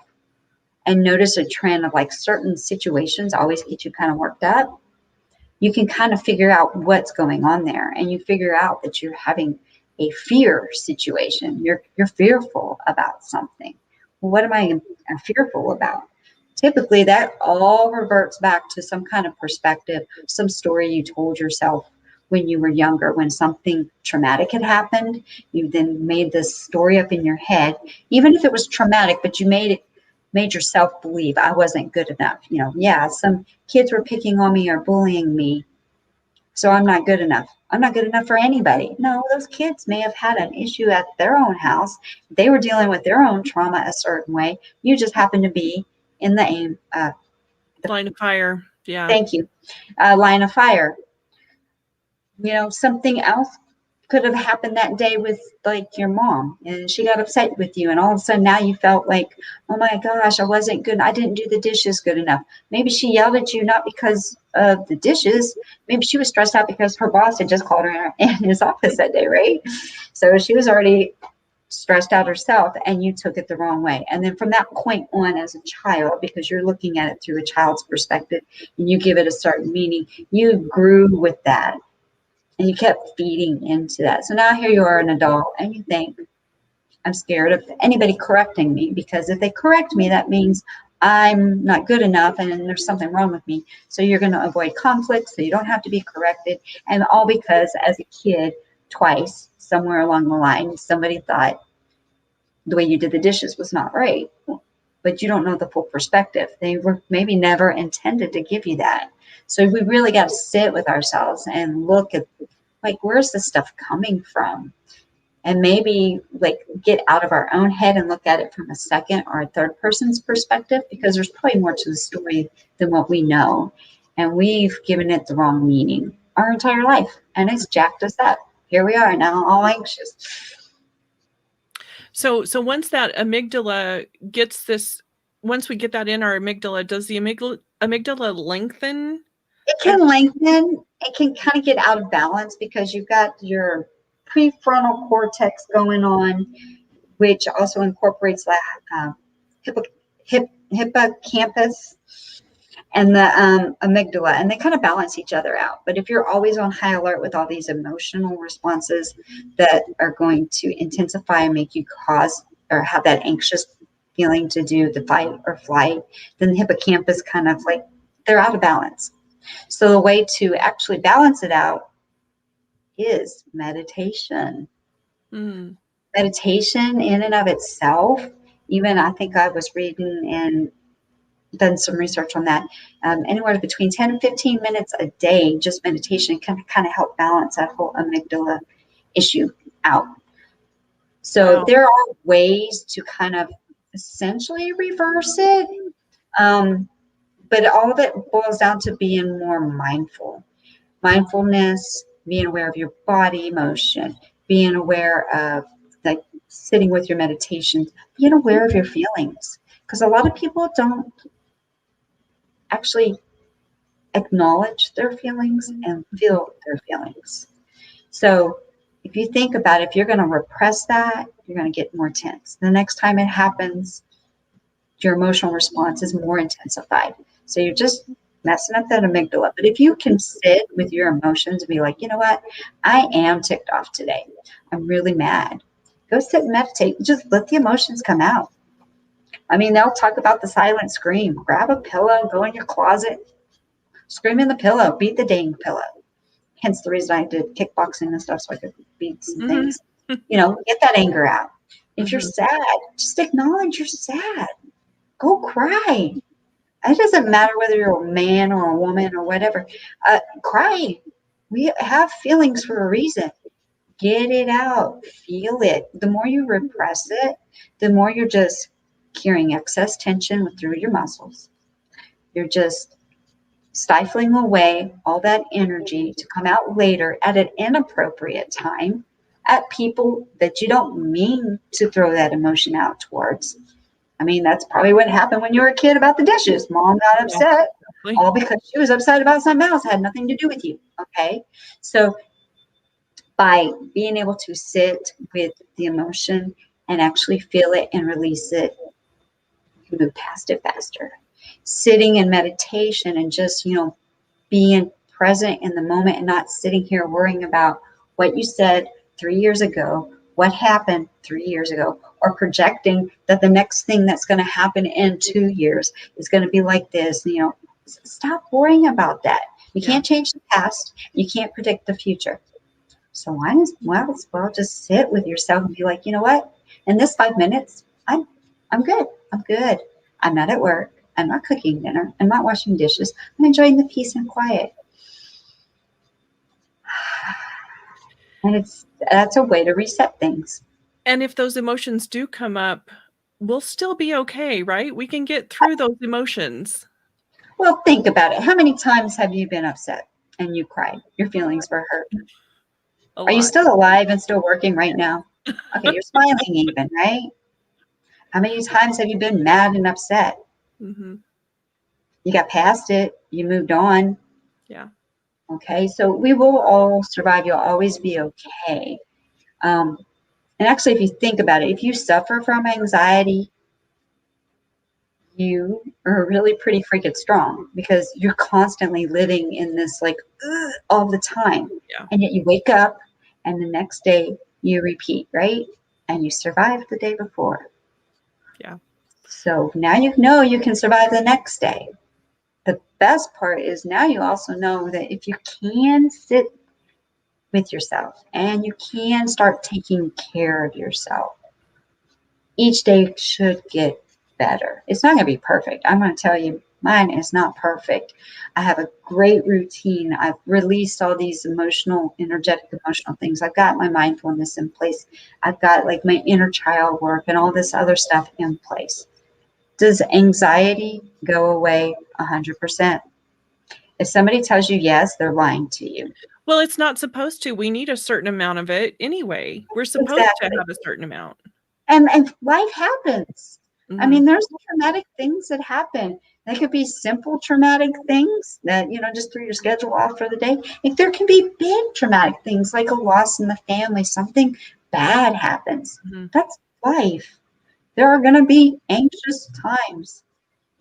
and notice a trend of like certain situations always get you kind of worked up, you can kind of figure out what's going on there, and you figure out that you're having a fear situation. You're fearful about something. Well, what am I fearful about? Typically, that all reverts back to some kind of perspective, some story you told yourself when you were younger, when something traumatic had happened. You then made this story up in your head, even if it was traumatic, but you made yourself believe I wasn't good enough. Yeah, some kids were picking on me or bullying me. So I'm not good enough. I'm not good enough for anybody. No, those kids may have had an issue at their own house. They were dealing with their own trauma a certain way. You just happen to be in the aim. Line of fire. Yeah. Thank you. Line of fire. You know, something else could have happened that day with like your mom, and she got upset with you, and all of a sudden now you felt like, oh my gosh, I wasn't good, I didn't do the dishes good enough. Maybe she yelled at you not because of the dishes, maybe she was stressed out because her boss had just called her in his office that day, right? So she was already stressed out herself, and you took it the wrong way. And then from that point on, as a child, because you're looking at it through a child's perspective and you give it a certain meaning, you grew with that and you kept feeding into that. So now here you are an adult and you think, I'm scared of anybody correcting me, because if they correct me, that means I'm not good enough and there's something wrong with me. So you're going to avoid conflict so you don't have to be corrected. And all because as a kid, twice, somewhere along the line, somebody thought the way you did the dishes was not right. But you don't know the full perspective. They were maybe never intended to give you that. So we really got to sit with ourselves and look at, like, where's this stuff coming from? And maybe like get out of our own head and look at it from a second or a third person's perspective, because there's probably more to the story than what we know. And we've given it the wrong meaning our entire life, and it's jacked us up. Here we are now, all anxious. So once that amygdala gets this, once we get that in our amygdala, does the amygdala lengthen? It can lengthen. It can kind of get out of balance because you've got your prefrontal cortex going on, which also incorporates the hippocampus and the amygdala, and they kind of balance each other out. But if you're always on high alert with all these emotional responses that are going to intensify and make you cause or have that anxious feeling to do the fight or flight, then the hippocampus kind of like, they're out of balance. So the way to actually balance it out is meditation. Mm. Meditation in and of itself, even I think I was reading and done some research on that, anywhere between 10 and 15 minutes a day, just meditation can kind of help balance that whole amygdala issue out. So Wow. there are ways to kind of essentially reverse it. But all of it boils down to being more mindful. Mindfulness, being aware of your body motion, being aware of like sitting with your meditations, being aware of your feelings. Because a lot of people don't actually acknowledge their feelings and feel their feelings. So if you think about it, if you're going to repress that, you're going to get more tense. The next time it happens, your emotional response is more intensified. So you're just messing up that amygdala. But if you can sit with your emotions and be like, you know what, I am ticked off today. I'm really mad. Go sit and meditate. Just let the emotions come out. I mean, they'll talk about the silent scream. Grab a pillow, go in your closet, scream in the pillow, beat the dang pillow. Hence the reason I did kickboxing and stuff, so I could beat some things. You know, get that anger out. If you're sad, just acknowledge you're sad. Go cry. It doesn't matter whether you're a man or a woman or whatever. Cry. We have feelings for a reason. Get it out. Feel it. The more you repress it, the more you're just carrying excess tension through your muscles. You're just stifling away all that energy to come out later at an inappropriate time at people that you don't mean to throw that emotion out towards. I mean, that's probably what happened when you were a kid about the dishes. Mom got upset, all because she was upset about something else. It had nothing to do with you. Okay. So by being able to sit with the emotion and actually feel it and release it, you move past it faster. Sitting in meditation and just, you know, being present in the moment and not sitting here worrying about what you said 3 years ago, what happened 3 years ago, or projecting that the next thing that's going to happen in 2 years is going to be like this. You know, stop worrying about that. You can't change the past. You can't predict the future. So might as well just sit with yourself and be like, you know what? In this 5 minutes, I'm good. I'm good. I'm not at work. I'm not cooking dinner. I'm not washing dishes. I'm enjoying the peace and quiet. And that's a way to reset things. And if those emotions do come up, we'll still be okay, right? We can get through those emotions. Well, think about it. How many times have you been upset and you cried? Your feelings were hurt. A Are you lot. still alive and still working right now? Okay, you're smiling even, right? How many times have you been mad and upset? Mhm. You got past it, you moved on. Yeah. Okay, so we will all survive. You'll always be okay. Um, and actually, if you think about it, if you suffer from anxiety, you are really pretty freaking strong because you're constantly living in this like all the time. Yeah. And yet you wake up and the next day you repeat, right? And you survived the day before. Yeah. So now you know you can survive the next day. The best part is now you also know that if you can sit with yourself and you can start taking care of yourself, each day should get better. It's not going to be perfect. I'm going to tell you, mine is not perfect. I have a great routine. I've released all these energetic emotional things. I've got my mindfulness in place. I've got like my inner child work and all this other stuff in place. Does anxiety go away 100%? If somebody tells you yes, they're lying to you. Well, it's not supposed to. We need a certain amount of it anyway. We're supposed to Exactly. have a certain amount. And life happens. I Mhm. mean, there's traumatic things that happen. They could be simple traumatic things that, just threw your schedule off for the day. If there can be big traumatic things like a loss in the family, something bad happens. Mhm. That's life. There are going to be anxious times.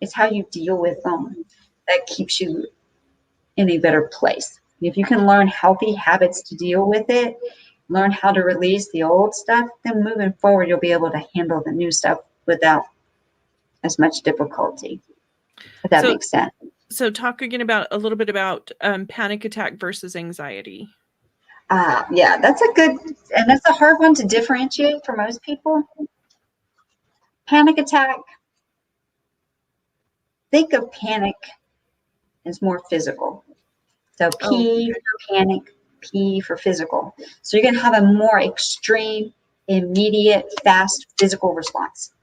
It's how you deal with them that keeps you in a better place. If you can learn healthy habits to deal with it, learn how to release the old stuff, then moving forward, you'll be able to handle the new stuff without as much difficulty, if that So makes sense. so talk again about a little bit about panic attack versus anxiety. Yeah, that's a good, and that's a hard one to differentiate for most people. Panic attack, think of panic as more physical. So Oh, P okay. for panic, P for physical. So you're going to have a more extreme, immediate, fast physical response.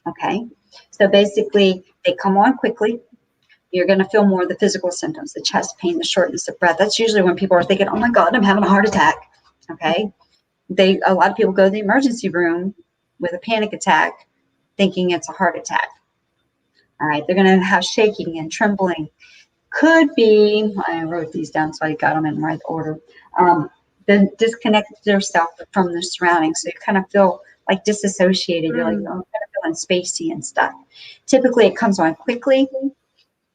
Okay. So basically, they come on quickly. You're going to feel more of the physical symptoms, the chest pain, the shortness of breath. That's usually when people are thinking, oh my God, I'm having a heart attack. Okay. A lot of people go to the emergency room with a panic attack thinking it's a heart attack. All right. They're going to have shaking and trembling. Could be, I wrote these down so I got them in the right order. Then disconnect yourself from the surroundings. So you kind of feel like disassociated. You're like, oh, I'm kind of feeling spacey and stuff. Typically, it comes on quickly.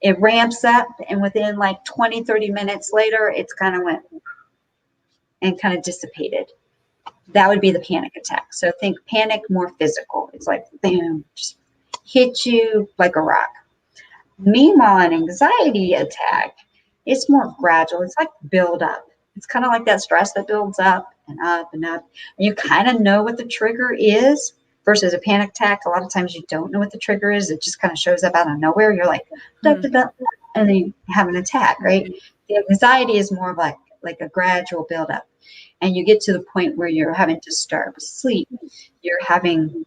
It ramps up, and within like 20, 30 minutes later, it's kind of went and kind of dissipated. That would be the panic attack. So think panic more physical. It's like, boom, just hit you like a rock. Meanwhile, an anxiety attack, it's more gradual. It's like build up. It's kind of like that stress that builds up and up and up. And you kind of know what the trigger is versus a panic attack. A lot of times you don't know what the trigger is. It just kind of shows up out of nowhere. You're like, da, da, da, and then you have an attack, right? The anxiety is more of like a gradual build up. And you get to the point where you're having disturbed sleep. You're having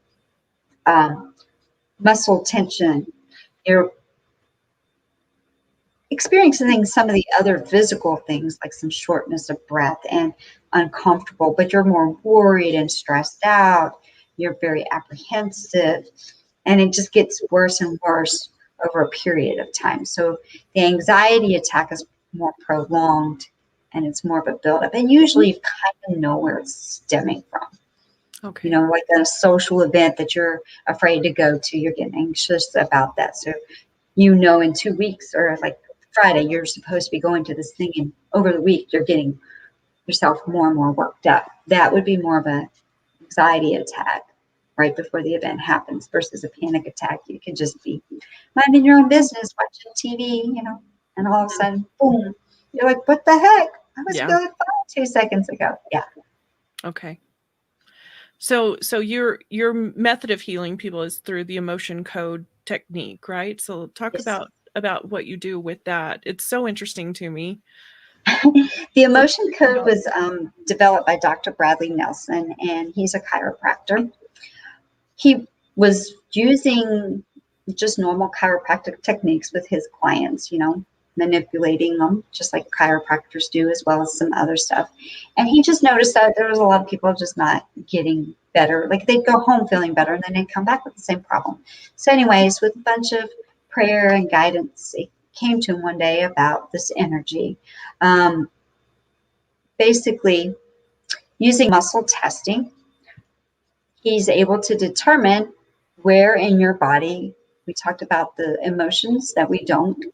muscle tension. You're experiencing some of the other physical things like some shortness of breath and uncomfortable, but you're more worried and stressed out. You're very apprehensive, and it just gets worse and worse over a period of time. So the anxiety attack is more prolonged and it's more of a buildup. And usually you kind of know where it's stemming from. Okay. Like a social event that you're afraid to go to, you're getting anxious about that. So in 2 weeks or like Friday, you're supposed to be going to this thing, and over the week, you're getting yourself more and more worked up. That would be more of an anxiety attack right before the event happens versus a panic attack. You can just be minding your own business, watching TV, and all of a sudden, boom, you're like, what the heck? I was Yeah. feeling fine 2 seconds ago. Yeah. Okay. So your method of healing people is through the emotion code technique, right? So talk Yes. about what you do with that. It's so interesting to me. The emotion code was developed by Dr. Bradley Nelson, and he's a chiropractor. He was using just normal chiropractic techniques with his clients, manipulating them just like chiropractors do, as well as some other stuff. And he just noticed that there was a lot of people just not getting better. Like they'd go home feeling better and then they'd come back with the same problem. So anyways, with a bunch of prayer and guidance, it came to him one day about this energy. Basically, using muscle testing, he's able to determine where in your body, we talked about the emotions that we don't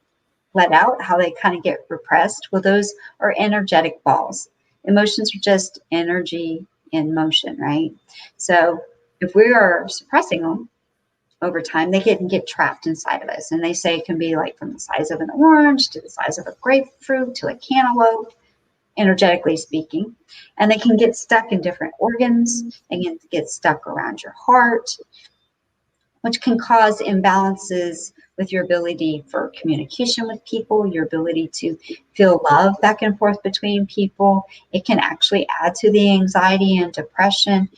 let out, how they kind of get repressed. Well, those are energetic balls. Emotions are just energy in motion, right? So if we are suppressing them over time, they can get trapped inside of us. And they say it can be like from the size of an orange to the size of a grapefruit to a cantaloupe, energetically speaking. And they can get stuck in different organs. They can get stuck around your heart, which can cause imbalances with your ability for communication with people, your ability to feel love back and forth between people. It can actually add to the anxiety and depression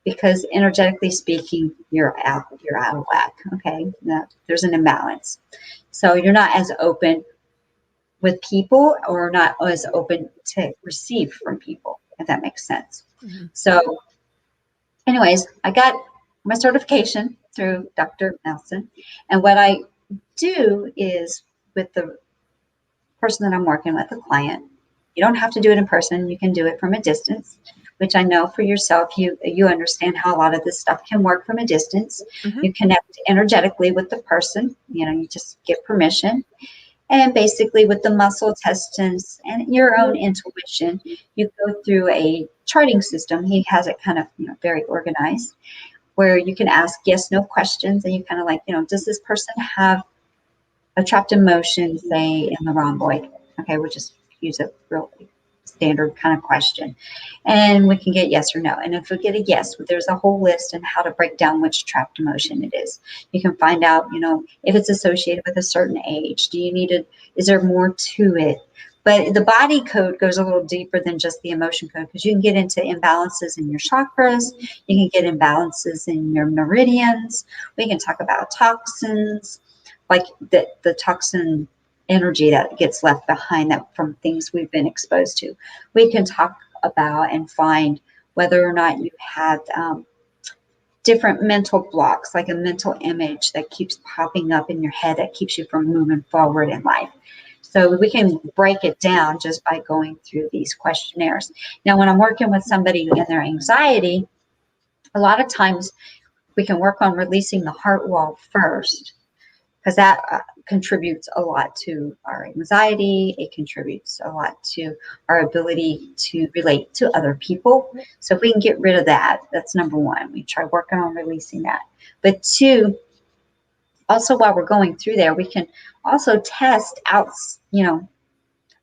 because energetically speaking, you're out of whack. Okay, there's an imbalance. So you're not as open with people or not as open to receive from people, if that makes sense. Mm-hmm. So anyways, I got my certification through Dr. Nelson. And what I do is with the person that I'm working with, the client, you don't have to do it in person. You can do it from a distance, which I know for yourself, you understand how a lot of this stuff can work from a distance. Mm-hmm. You connect energetically with the person, you just get permission. And basically with the muscle tests and your own intuition, you go through a charting system. He has it kind of, very organized, where you can ask yes, no questions. And you kind of like, does this person have a trapped emotion, say, in the rhomboid? Okay, we'll just use a real standard kind of question. And we can get yes or no. And if we get a yes, there's a whole list on how to break down which trapped emotion it is. You can find out, if it's associated with a certain age. Is there more to it? But the body code goes a little deeper than just the emotion code, because you can get into imbalances in your chakras. You can get imbalances in your meridians. We can talk about toxins, like the toxin energy that gets left behind that from things we've been exposed to. We can talk about and find whether or not you have different mental blocks, like a mental image that keeps popping up in your head that keeps you from moving forward in life. So we can break it down just by going through these questionnaires. Now, when I'm working with somebody in their anxiety, a lot of times we can work on releasing the heart wall first, because that contributes a lot to our anxiety. It contributes a lot to our ability to relate to other people. So if we can get rid of that, that's number one. We try working on releasing that. But two, also while we're going through there, we can also test out,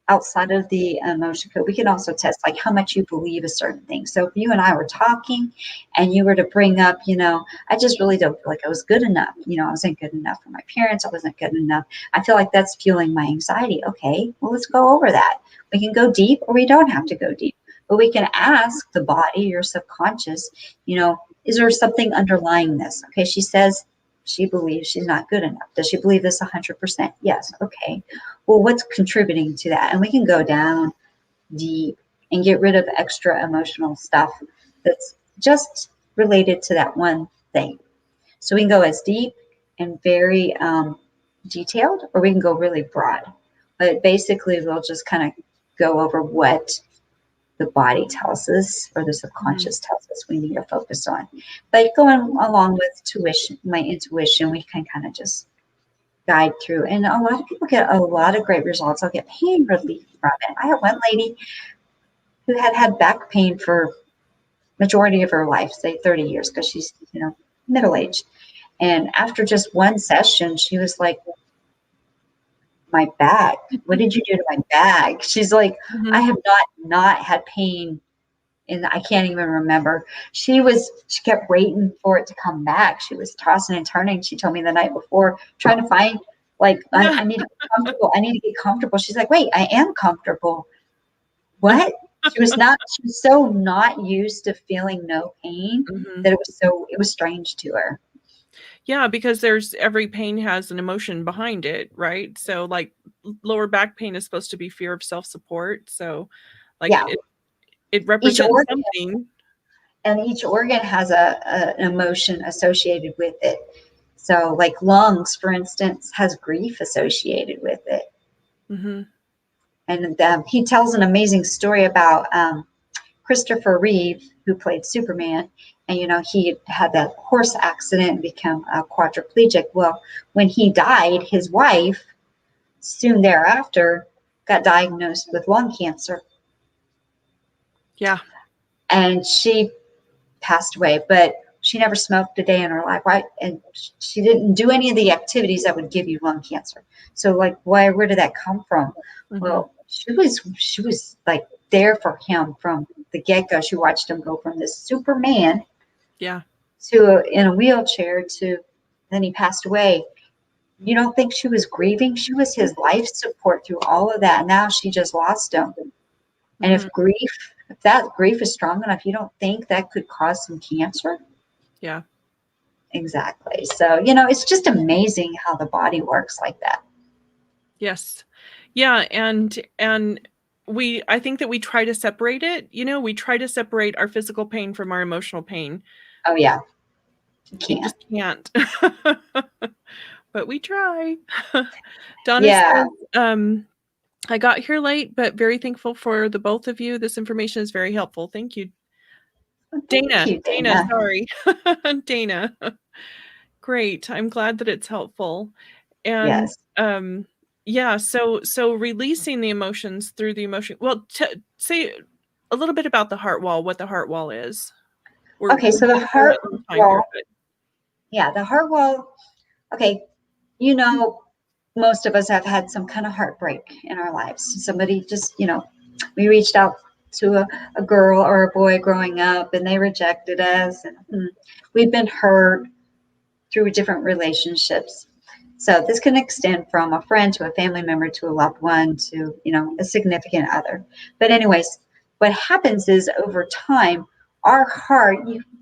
outside of the emotion code. We can also test like how much you believe a certain thing. So if you and I were talking and you were to bring up, I just really don't feel like I was good enough. I wasn't good enough for my parents. I wasn't good enough. I feel like that's fueling my anxiety. Okay, well, let's go over that. We can go deep or we don't have to go deep. But we can ask the body, your subconscious, is there something underlying this? Okay, she says she believes she's not good enough. Does she believe this 100%? Yes. Okay. Well, what's contributing to that? And we can go down deep and get rid of extra emotional stuff that's just related to that one thing. So we can go as deep and very detailed, or we can go really broad. But basically, we'll just kind of go over what the body tells us, or the subconscious tells us we need to focus on. But going along with my intuition, we can kind of just guide through. And a lot of people get a lot of great results. I'll get pain relief from it. I had one lady who had back pain for majority of her life, say 30 years, because she's, middle-aged. And after just one session, she was like, my back, what did you do to my back? She's like, I have not had pain, and I can't even remember. She kept waiting for it to come back. She was tossing and turning. She told me the night before, trying to find Like, I need to get comfortable. I need to get comfortable. She's like, wait, I am comfortable. What? She was so not used to feeling no pain Mhm. that it was strange to her. Yeah, because every pain has an emotion behind it, right? So, like, lower back pain is supposed to be fear of self-support, so, like, Yeah. it Each represents organ something. and each organ has an emotion associated with it. So, like lungs, for instance, has grief associated with it. Mhm. And he tells an amazing story about Christopher Reeve, who played Superman. And, he had that horse accident and become a quadriplegic. Well, when he died, his wife, soon thereafter, got diagnosed with lung cancer. Yeah. And she passed away, but she never smoked a day in her life, right? And she didn't do any of the activities that would give you lung cancer. So, like, where did that come from? Mhm. Well, she was like there for him from the get-go. She watched him go from this Superman Yeah. to in a wheelchair to then he passed away. You don't think she was grieving? She was his life support through all of that. Now she just lost him. And Mhm. if that grief is strong enough, you don't think that could cause some cancer? Yeah. Exactly. So, it's just amazing how the body works like that. Yes. Yeah, and I think that we try to separate it, we try to separate our physical pain from our emotional pain. Oh, yeah. You You can't. just can't. But we try. Donna Yeah. says, "I got here late, but very thankful for the both of you. This information is very helpful. Thank you." Well, thank Dana, you, Dana, Dana. sorry. Dana. Great. I'm glad that it's helpful. And, Yes. yeah, so releasing the emotions through the emotion well, say a little bit about the heart wall, what the heart wall is. Okay. We're So the getting through heart it a little time here, wall, but yeah, the heart wall. Okay. You know, most of us have had some kind of heartbreak in our lives. Somebody just, we reached out to a girl or a boy growing up and they rejected us. And we've been hurt through different relationships. So this can extend from a friend to a family member to a loved one to, a significant other. But anyways, what happens is over time, our heart,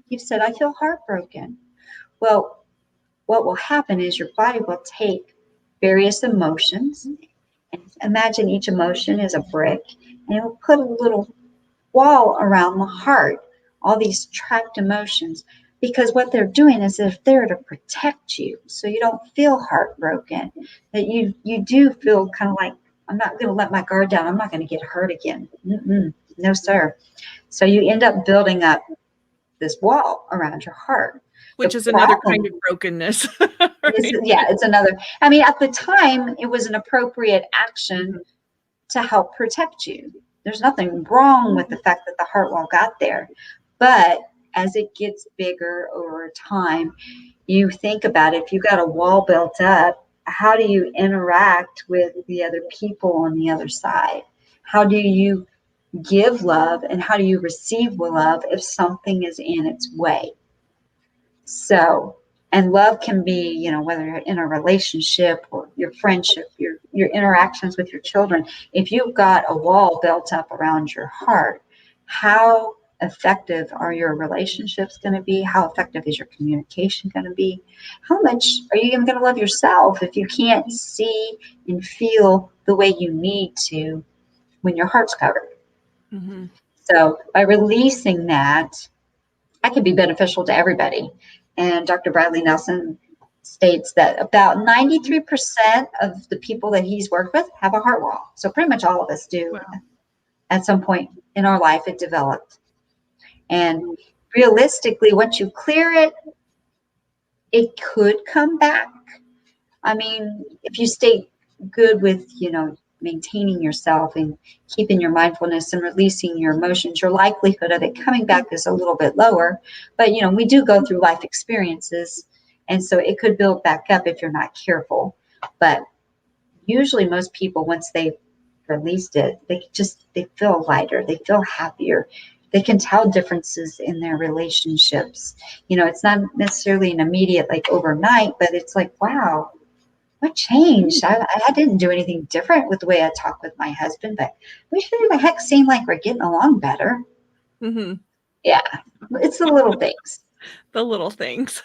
you've said, I feel heartbroken. Well, what will happen is your body will take various emotions and imagine each emotion is a brick and it will put a little wall around the heart, all these trapped emotions, because what they're doing is they're there to protect you so you don't feel heartbroken, that you do feel kind of like, I'm not going to let my guard down. I'm not going to get hurt again. No, sir. So you end up building up this wall around your heart. The which is another kind problem of brokenness, is, right? yeah, it's another, I mean, at the time, it was an appropriate action Mhm. to help protect you. There's nothing wrong with the fact that the heart wall got there. But as it gets bigger over time, you think about it, if you've got a wall built up, how do you interact with the other people on the other side? How do you give love and how do you receive love if something is in its way? So, and love can be, whether you're in a relationship or your friendship, your interactions with your children. If you've got a wall built up around your heart, how effective are your relationships going to be? How effective is your communication going to be? How much are you even going to love yourself if you can't see and feel the way you need to when your heart's covered? Mhm. So, by releasing that, that can be beneficial to everybody. And Dr. Bradley Nelson states that about 93% of the people that he's worked with have a heart wall. So pretty much all of us do. Wow. At some point in our life, it developed. And realistically, once you clear it, it could come back. I mean, if you stay good with, maintaining yourself and keeping your mindfulness and releasing your emotions, your likelihood of it coming back is a little bit lower. But, we do go through life experiences. And so it could build back up if you're not careful. But usually most people, once they've released it, they feel lighter, they feel happier. They can tell differences in their relationships. It's not necessarily an immediate, like overnight, but it's like, wow, what changed? I didn't do anything different with the way I talk with my husband, but we sure the heck seem like we're getting along better. Mm-hmm. Yeah, it's the little things. The little things.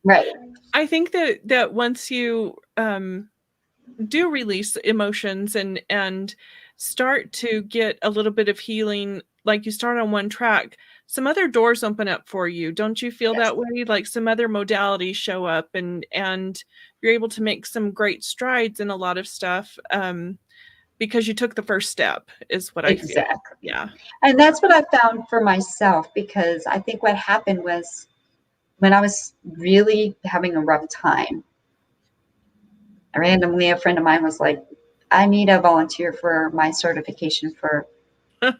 Right. I think that once you do release emotions and start to get a little bit of healing, like you start on one track, some other doors open up for you. Don't you feel Yes. that way? Like some other modalities show up and you're able to make some great strides in a lot of stuff because you took the first step is what I feel. Exactly. Yeah. And that's what I found for myself, because I think what happened was when I was really having a rough time, randomly a friend of mine was like, I need a volunteer for my certification for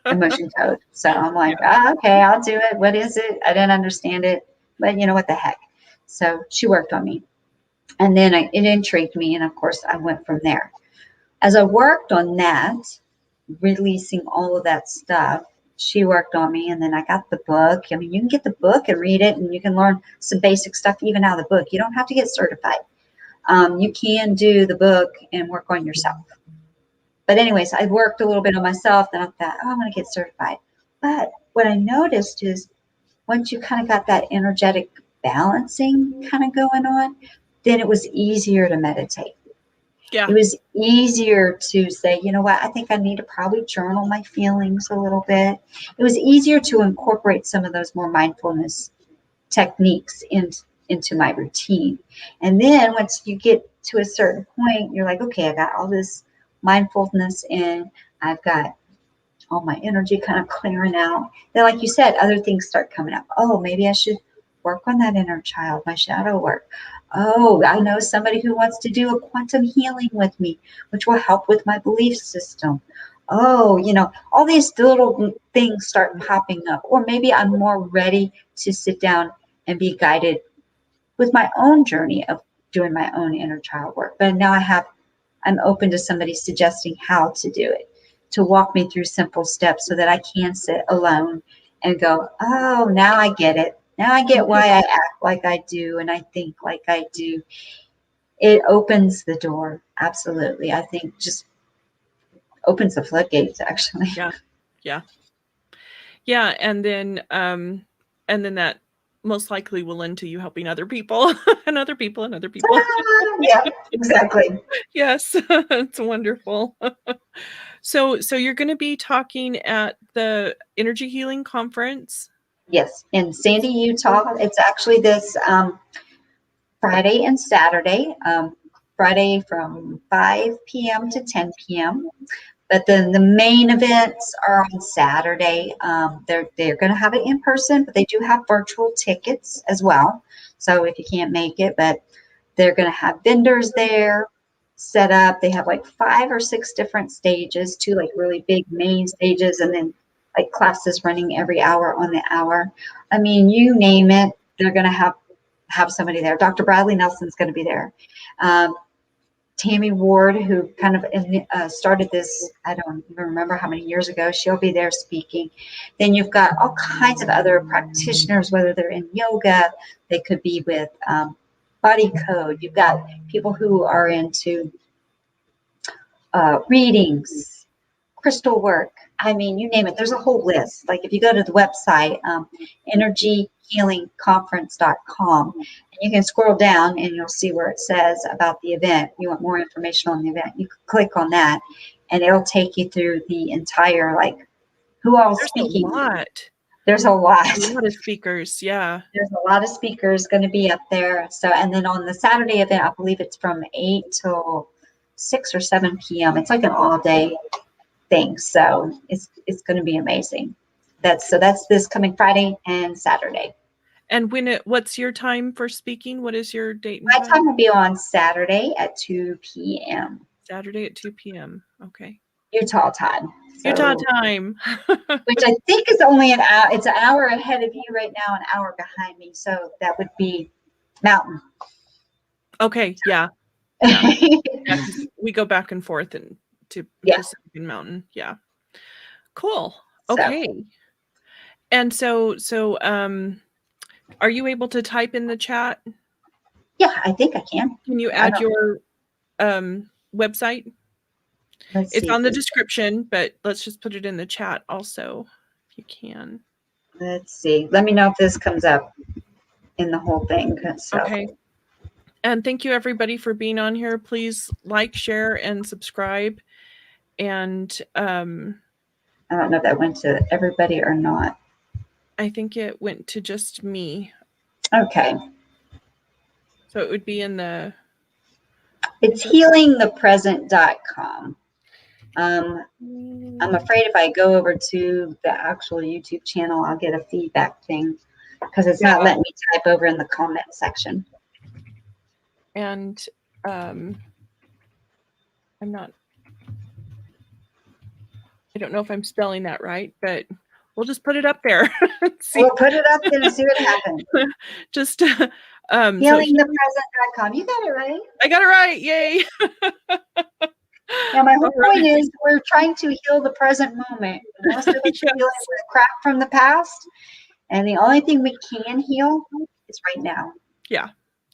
emotion code. So I'm like, Yeah. okay, I'll do it. What is it? I didn't understand it, but you know what the heck. So she worked on me. And then it intrigued me. And of course, I went from there. As I worked on that, releasing all of that stuff, she worked on me. And then I got the book. I mean, you can get the book and read it, and you can learn some basic stuff even out of the book. You don't have to get certified. You can do the book and work on yourself. But anyways, I worked a little bit on myself. Then I thought, oh, I'm going to get certified. But what I noticed is once you kind of got that energetic balancing kind of going on, then it was easier to meditate. It Yeah. was easier to say, you know what, I think I need to probably journal my feelings a little bit. It was easier to incorporate some of those more mindfulness techniques into my routine. And then once you get to a certain point, you're like, okay, I got all this mindfulness in, I've got all my energy kind of clearing out. Then, like you said, other things start coming up. Oh, maybe I should work on that inner child, my shadow work. Oh, I know somebody who wants to do a quantum healing with me, which will help with my belief system. Oh, all these little things start popping up. Or maybe I'm more ready to sit down and be guided with my own journey of doing my own inner child work. But now I'm open to somebody suggesting how to do it, to walk me through simple steps so that I can sit alone and go, oh, now I get it. Now I get why I act like I do and I think like I do. It opens the door. Absolutely. I think just opens the floodgates, actually. Yeah. Yeah. Yeah. And then that most likely will end to you helping other people and other people and other people. Yeah, exactly. Yes. It's wonderful. So you're going to be talking at the Energy Healing Conference. Yes. In Sandy, Utah, it's actually this Friday and Saturday. Friday from 5 p.m. to 10 p.m. But then the main events are on Saturday. They're going to have it in person, but they do have virtual tickets as well. So if you can't make it, but they're going to have vendors there set up. They have like 5 or 6 different stages, 2 like really big main stages, and then like classes running every hour on the hour. I mean, you name it, they're going to have somebody there. Dr. Bradley Nelson's going to be there. Tammy Ward, who kind of started this, I don't even remember how many years ago, she'll be there speaking. Then you've got all kinds of other practitioners, whether they're in yoga, they could be with body code. You've got people who are into readings, crystal work. I mean, you name it. There's a whole list. Like if you go to the website, energyhealingconference.com, and you can scroll down and you'll see where it says about the event. You want more information on the event, you can click on that and it'll take you through the entire, like, who all is There's speaking. a lot. There's a lot. A lot of speakers. Yeah. There's a lot of speakers going to be up there. So, and then on the Saturday event, I believe it's from 8 till 6 or 7 p.m. It's like an all day thing. So it's going to be amazing. That's this coming Friday and Saturday. And what's your time for speaking? What is your date and My time? time will be on Saturday at 2 p.m. Saturday at 2 p.m. Okay. Utah time. So, Utah time. which I think is only an hour. It's an hour ahead of you right now, an hour behind me. So that would be Mountain. Okay. Yeah. Yeah. Yeah. 'Cause we go back and forth to Pacific and Mountain. Yeah. Cool. Okay. And so are you able to type in the chat? Yeah, I think I can. Can you add your website? Let's It's see if on the this, description, but let's just put it in the chat also, if you can. let's see. Let me know if this comes up in the whole thing. So. Okay. And thank you everybody for being on here. Please like, share, and subscribe. And I don't know if that went to everybody or not. I think it went to just me. Okay. So it would be in the... It's healingthepresent.com. I'm afraid if I go over to the actual YouTube channel, I'll get a feedback thing because it's not letting me type over in the comment section. And I'm not... I don't know if I'm spelling that right, but we'll just put it up there. We'll put it up there and see what happens. Just healingthepresent.com. You got it right. I got it right. Yay. Now, my whole point is we're trying to heal the present moment. Most of us are dealing with crap from the past, and the only thing we can heal is right now. Yeah.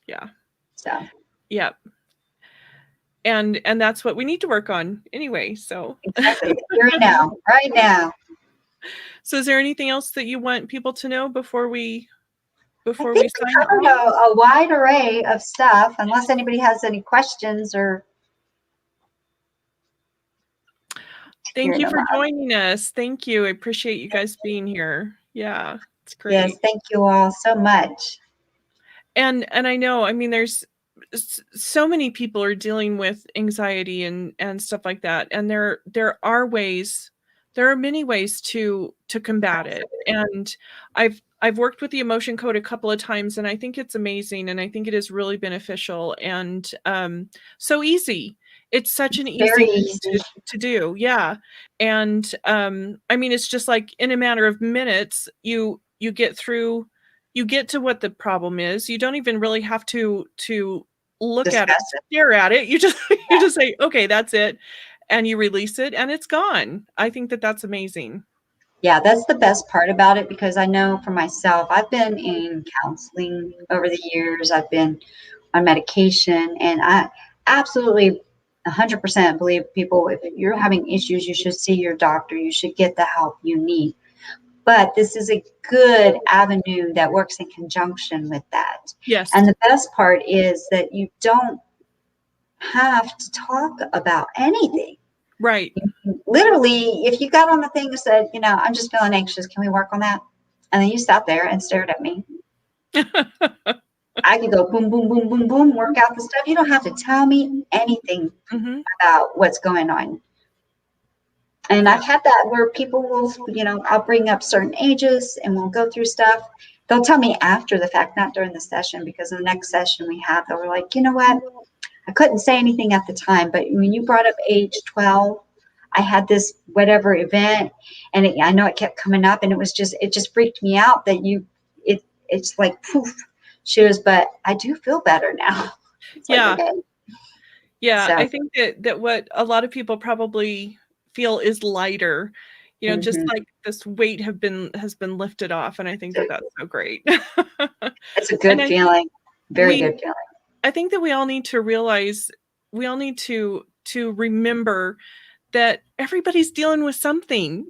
Yeah. So. Yep. And that's what we need to work on anyway. So exactly. Right now. So is there anything else that you want people to know before we sign covered a wide array of stuff, unless anybody has any questions or... Thank you for joining us. Thank you. I appreciate you guys being here. Yeah, it's great. Yes, thank you all so much. And I know, I mean, there's so many people are dealing with anxiety and stuff like that. And there are many ways to combat it. And I've worked with the emotion code a couple of times, and I think it's amazing, and I think it is really beneficial and so easy. It's such an easy thing to do. Yeah. And I mean, it's just like in a matter of minutes, you get through, you get to what the problem is. You don't even really have to look at it, stare at it. You just say, okay, that's it. And you release it and it's gone. I think that that's amazing. Yeah, that's the best part about it, because I know for myself, I've been in counseling over the years. I've been on medication, and I absolutely 100% believe people, if you're having issues, you should see your doctor. You should get the help you need. But this is a good avenue that works in conjunction with that. Yes. And the best part is that you don't have to talk about anything. Right. Literally, if you got on the thing and said, I'm just feeling anxious, can we work on that? And then you sat there and stared at me. I could go boom, boom, boom, boom, boom, work out the stuff. You don't have to tell me anything about what's going on. And I've had that where people will, I'll bring up certain ages and we'll go through stuff. They'll tell me after the fact, not during the session, because in the next session we have, they were like, you know what? I couldn't say anything at the time, but when you brought up age 12, I had this whatever event, and I know it kept coming up, and it just freaked me out that it's like poof. She was, but I do feel better now. Yeah. Like, okay. Yeah. So. I think that what a lot of people probably feel is lighter, just like this weight has been lifted off. And I think that that's so great. It's a good feeling. Very good feeling. I think that we all need to realize, we all need to remember that everybody's dealing with something,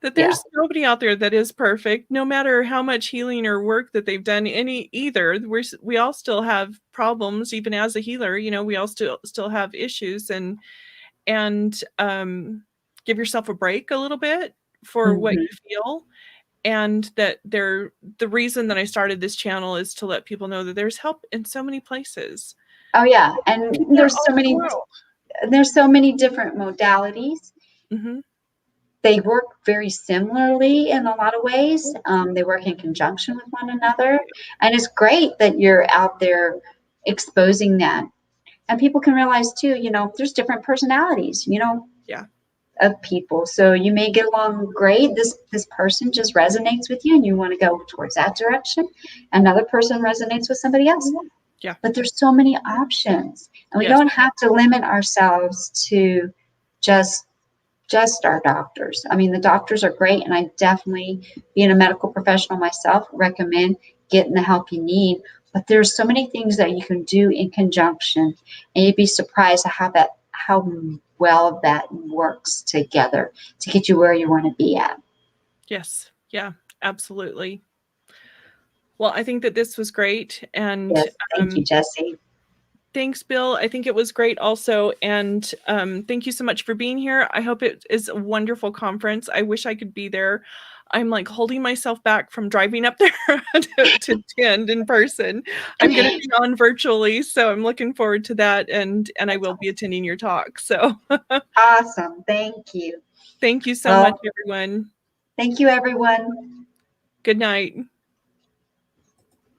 that there's nobody out there that is perfect, no matter how much healing or work that they've done either. We all still have problems, even as a healer, we all still have issues, and give yourself a break a little bit for what you feel. And that the reason that I started this channel is to let people know that there's help in so many places. Oh yeah. And there's so many different modalities. They work very similarly in a lot of ways. They work in conjunction with one another. And it's great that you're out there exposing that. And people can realize too, there's different personalities, of people. So you may get along great. This person just resonates with you and you want to go towards that direction. Another person resonates with somebody else. Yeah. But there's so many options, and we don't have to limit ourselves to just our doctors. I mean, the doctors are great, and I definitely, being a medical professional myself, recommend getting the help you need But there's so many things that you can do in conjunction, and you'd be surprised how well that works together to get you where you want to be at. Yes. Yeah, absolutely. Well, I think that this was great. And Yes, thank you, Jessie. thanks, Bill. I think it was great also. And thank you so much for being here. I hope it is a wonderful conference. I wish I could be there. I'm like holding myself back from driving up there to attend in person. I'm going to be on virtually, so I'm looking forward to that. And I will be attending your talk. So Awesome. Thank you. thank you so Well, much, everyone. thank you, everyone. Good night.